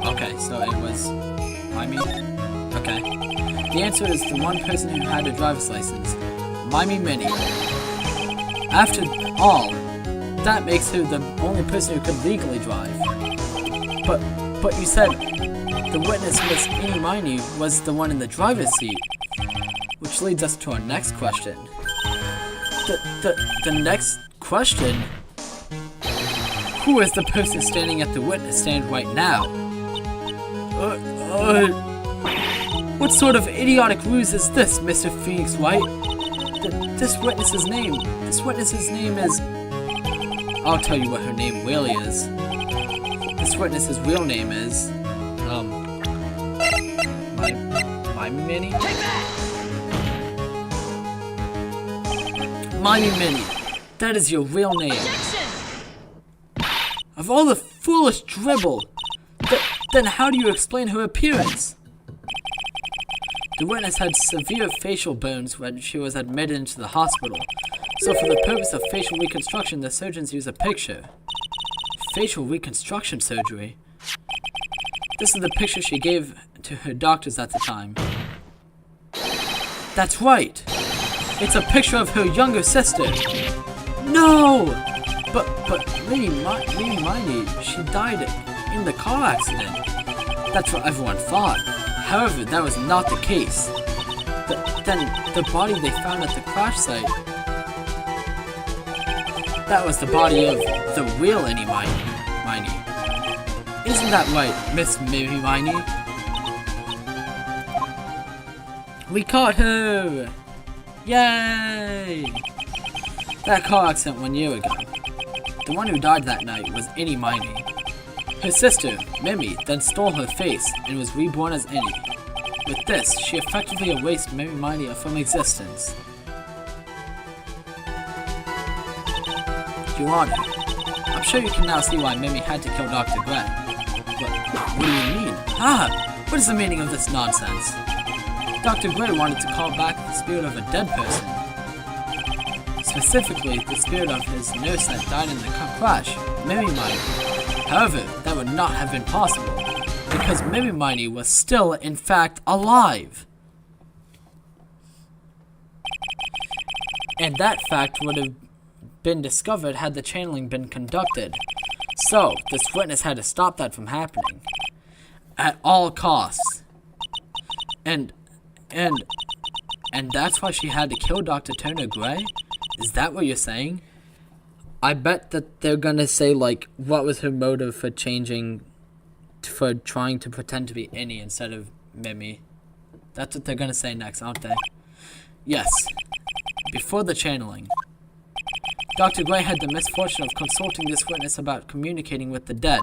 Okay, so it was... Mimey? Okay. The answer is the one person who had a driver's license. Mimey Minnie. After all, that makes her the only person who could legally drive. But you said the witness, Miss Eenie Miney, was the one in the driver's seat. Which leads us to our next question. The next question? Who is the person standing at the witness stand right now? What sort of idiotic ruse is this, Mr. Phoenix Wright? This witness's name is... I'll tell you what her name really is. This witness's real name is... Mimey Minnie? Mimey Minnie, that is your real name. Of all the foolish dribble, then how do you explain her appearance? The witness had severe facial burns when she was admitted into the hospital, so for the purpose of facial reconstruction, the surgeons use a picture. Facial reconstruction surgery? This is the picture she gave to her doctors at the time. That's right! It's a picture of her younger sister! No! But Minnie Miney, she died in the car accident. That's what everyone thought. However, that was not the case. Then the body they found at the crash site, that was the body of the real Eenie Miney. Isn't that right, Miss Minnie Miney? We caught her! Yay! That car accident 1 year ago. The one who died that night was Eenie Miney. Her sister, Mimi, then stole her face and was reborn as Eenie. With this, she effectively erased Mimi Miney from existence. Your Honor, I'm sure you can now see why Mimi had to kill Dr. Gray. What do you mean? What is the meaning of this nonsense? Dr. Gray wanted to call back the spirit of a dead person. Specifically, the spirit of his nurse that died in the crash, Mimi Miney. However, that would not have been possible, because Mimi Miney was still, in fact, alive. And that fact would have been discovered had the channeling been conducted. So, this witness had to stop that from happening. At all costs. And that's why she had to kill Dr. Turner Gray? Is that what you're saying? I bet that they're gonna say, like, what was her motive for trying to pretend to be Eenie instead of Mimi. That's what they're gonna say next, aren't they? Yes. Before the channeling, Dr. Gray had the misfortune of consulting this witness about communicating with the dead.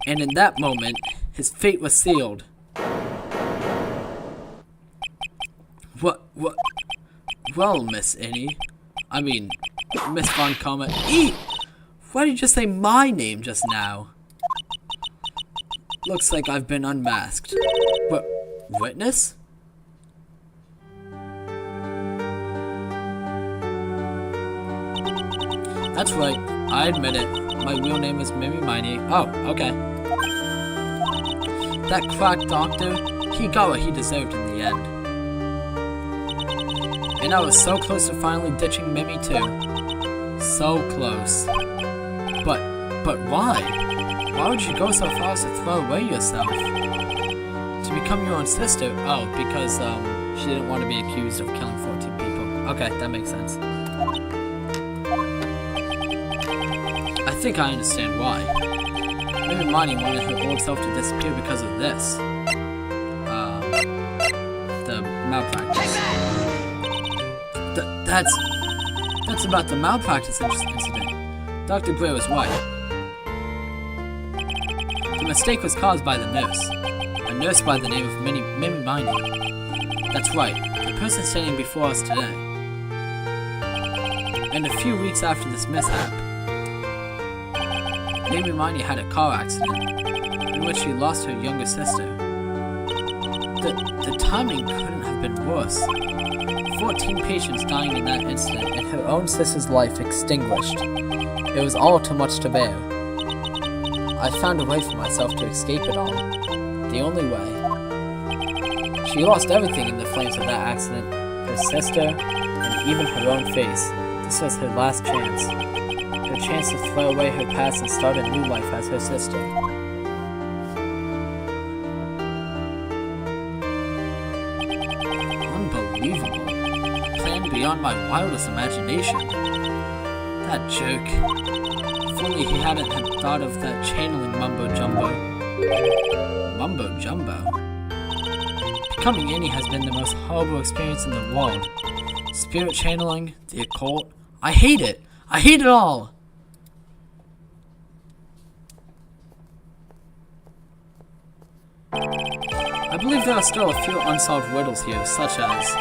And in that moment, his fate was sealed. Well, Miss Eenie. I mean, Miss Von Comet. Why did you just say my name just now? Looks like I've been unmasked. But, witness? That's right, I admit it. My real name is Mimi Miney. Oh, okay. That crack doctor, he got what he deserved in the end. And I was so close to finally ditching Mimi too. So close. But why? Why would you go so far as to throw away yourself? To become your own sister? Oh, because she didn't want to be accused of killing 14 people. Okay, that makes sense. I think I understand why. Mimi Miney wanted her old self to disappear because of this. The malpractice. That's about the malpractice incident. Dr. Gray was right. The mistake was caused by the nurse. A nurse by the name of Mimi Miney. That's right, the person standing before us today. And a few weeks after this mishap, Mimi Miney had a car accident in which she lost her younger sister. The timing couldn't have been worse. 14 patients dying in that incident, and her own sister's life extinguished. It was all too much to bear. I found a way for myself to escape it all. The only way. She lost everything in the flames of that accident. Her sister, and even her own face. This was her last chance. Her chance to throw away her past and start a new life as her sister. Unbelievable. Planned beyond my wildest imagination. That jerk. If only he hadn't had thought of that channeling mumbo-jumbo. Mumbo-jumbo? Becoming Annie has been the most horrible experience in the world. Spirit channeling, the occult. I hate it! I hate it all! I believe there are still a few unsolved riddles here, such as,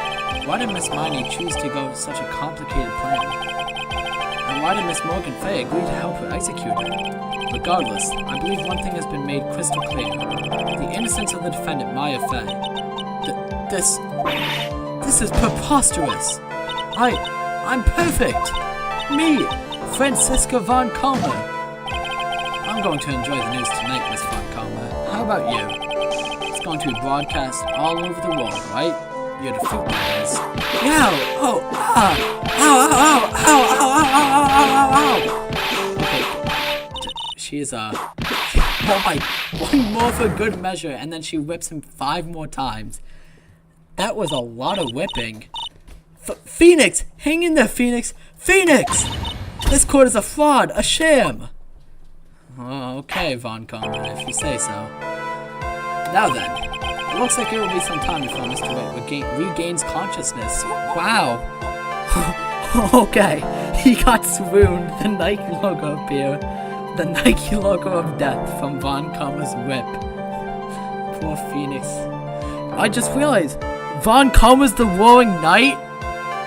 why did Miss Miney choose to go with such a complicated plan? And why did Miss Morgan Fay agree to help her execute it? Regardless, I believe one thing has been made crystal clear. The innocence of the defendant, Maya Fay. This is preposterous. I'm perfect. Me, Francisca Von Calmer. I'm going to enjoy the news tonight, Miss Von Calmer. How about you? It's going to be broadcast all over the world, right? You're the fruit guys. Yow! Oh! Ah! Ow! Ow! Ow! Ow! Ow! Ow! Ow! Ow! Okay. She is oh my! One more for good measure, and then she whips him 5 more times. That was a lot of whipping. Phoenix! Hang in there, Phoenix! Phoenix! This court is a fraud, a sham! Oh, okay, Von Calmer, if you say so. Now then, it looks like it will be some time before Mr. Wright regains consciousness. Wow! Okay, he got swooned. The Nike logo appeared. The Nike logo of death from Von Calmer's whip. Poor Phoenix. I just realized, Von Calmer's the Roaring Knight?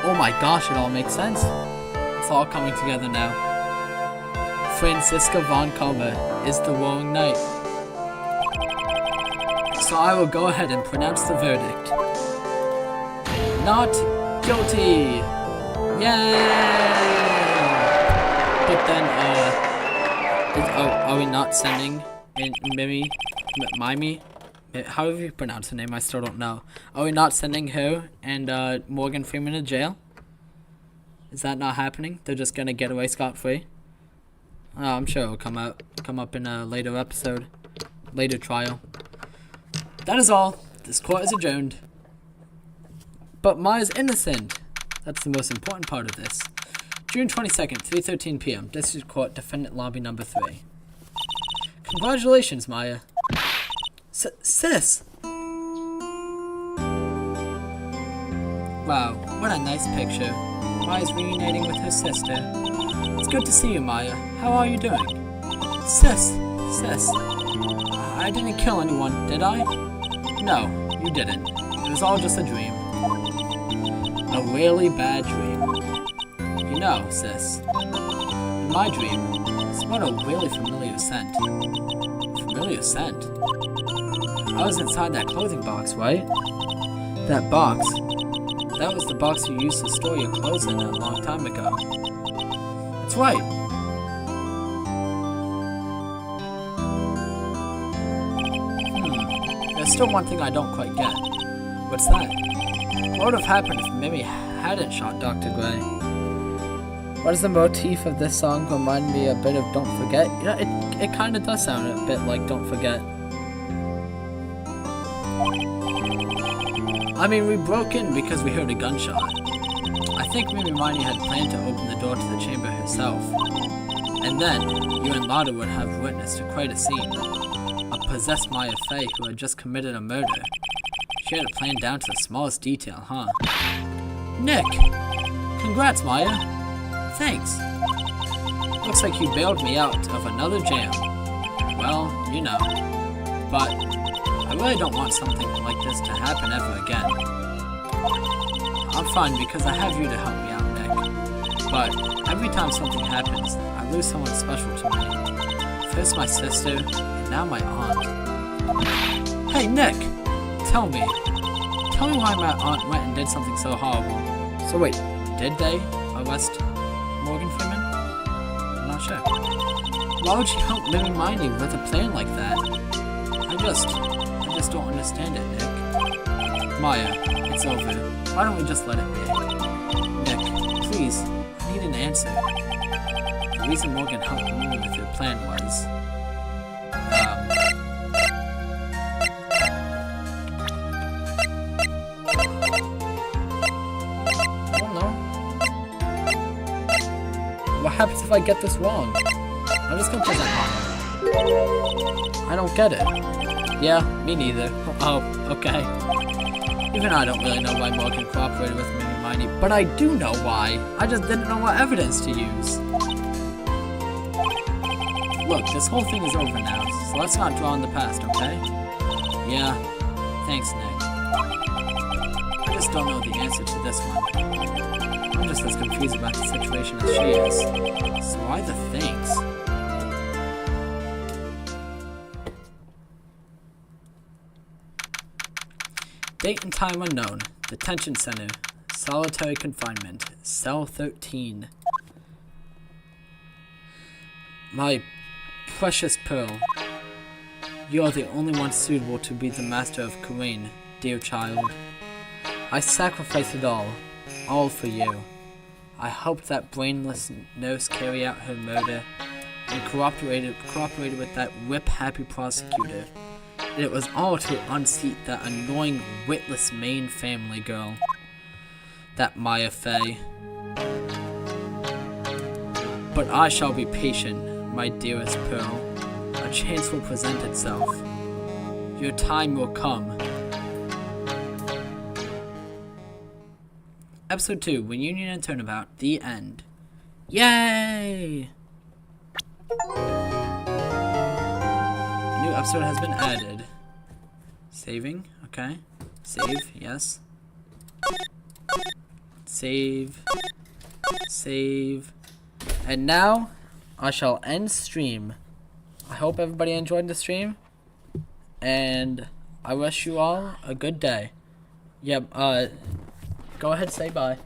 Oh my gosh, it all makes sense. It's all coming together now. Francisca Von Calmer is the Roaring Knight. So I will go ahead and pronounce the verdict. Not guilty! Yay! But then, are we not sending in Mimi? However you pronounce her name, I still don't know. Are we not sending her and Morgan Freeman to jail? Is that not happening? They're just gonna get away scot-free? Oh, I'm sure it'll come up in a later episode, later trial. That is all. This court is adjourned. But Maya's innocent. That's the most important part of this. June 22nd, 3:13 p.m. District Court, Defendant Lobby Number 3. Congratulations, Maya. Sis! Wow, what a nice picture. Maya's reuniting with her sister. It's good to see you, Maya. How are you doing? Sis. I didn't kill anyone, did I? No, you didn't. It was all just a dream. A really bad dream. You know, sis, in my dream, I smelled a really familiar scent. Familiar scent? I was inside that clothing box, right? That box. That was the box you used to store your clothes in a long time ago. That's right. There's still one thing I don't quite get. What's that? What would have happened if Mimi hadn't shot Dr. Gray? Why does the motif of this song remind me a bit of Don't Forget? You know, it kind of does sound a bit like Don't Forget. I mean, we broke in because we heard a gunshot. I think Mimi Miney had planned to open the door to the chamber herself. And then, you and Lada would have witnessed quite a scene. A possessed Maya Fey who had just committed a murder. She had it planned down to the smallest detail, huh? Nick! Congrats, Maya! Thanks! Looks like you bailed me out of another jam. Well, you know. But I really don't want something like this to happen ever again. I'm fine because I have you to help me out, Nick. But every time something happens, I lose someone special to me. First my sister, and now my aunt. Hey, Nick! Tell me why my aunt went and did something so horrible. So wait, did they arrest Morgan Freeman? I'm not sure. Why would she help Mimi Miney with a plan like that? I just don't understand it, Nick. Maya, it's over. Why don't we just let it be? Nick, please, I need an answer. The reason Morgan helped Mimi with her plan was... I don't know. What happens if I get this wrong? I'm just gonna present wrong. I don't get it. Yeah, me neither. Oh, okay. Even I don't really know why Morgan cooperated with Mimi Miney, but I do know why. I just didn't know what evidence to use. Look, this whole thing is over now, so let's not dwell on the past, okay? Yeah, thanks, Nick. I just don't know the answer to this one. I'm just as confused about the situation as she is. So why the thanks? Date and time unknown. Detention center. Solitary confinement. Cell 13. My precious Pearl. You are the only one suitable to be the master of Corinne, dear child. I sacrificed it all for you. I helped that brainless nurse carry out her murder, and cooperated with that whip-happy prosecutor. And it was all to unseat that annoying, witless Maine family girl. That Maya Fey. But I shall be patient, my dearest Pearl. A chance will present itself. Your time will come. Episode 2, Reunion and Turnabout, the end. Yay! A new episode has been added. Saving, okay. Save, yes. Save. And now, I shall end stream. I hope everybody enjoyed the stream. And I wish you all a good day. Yep, go ahead, say bye.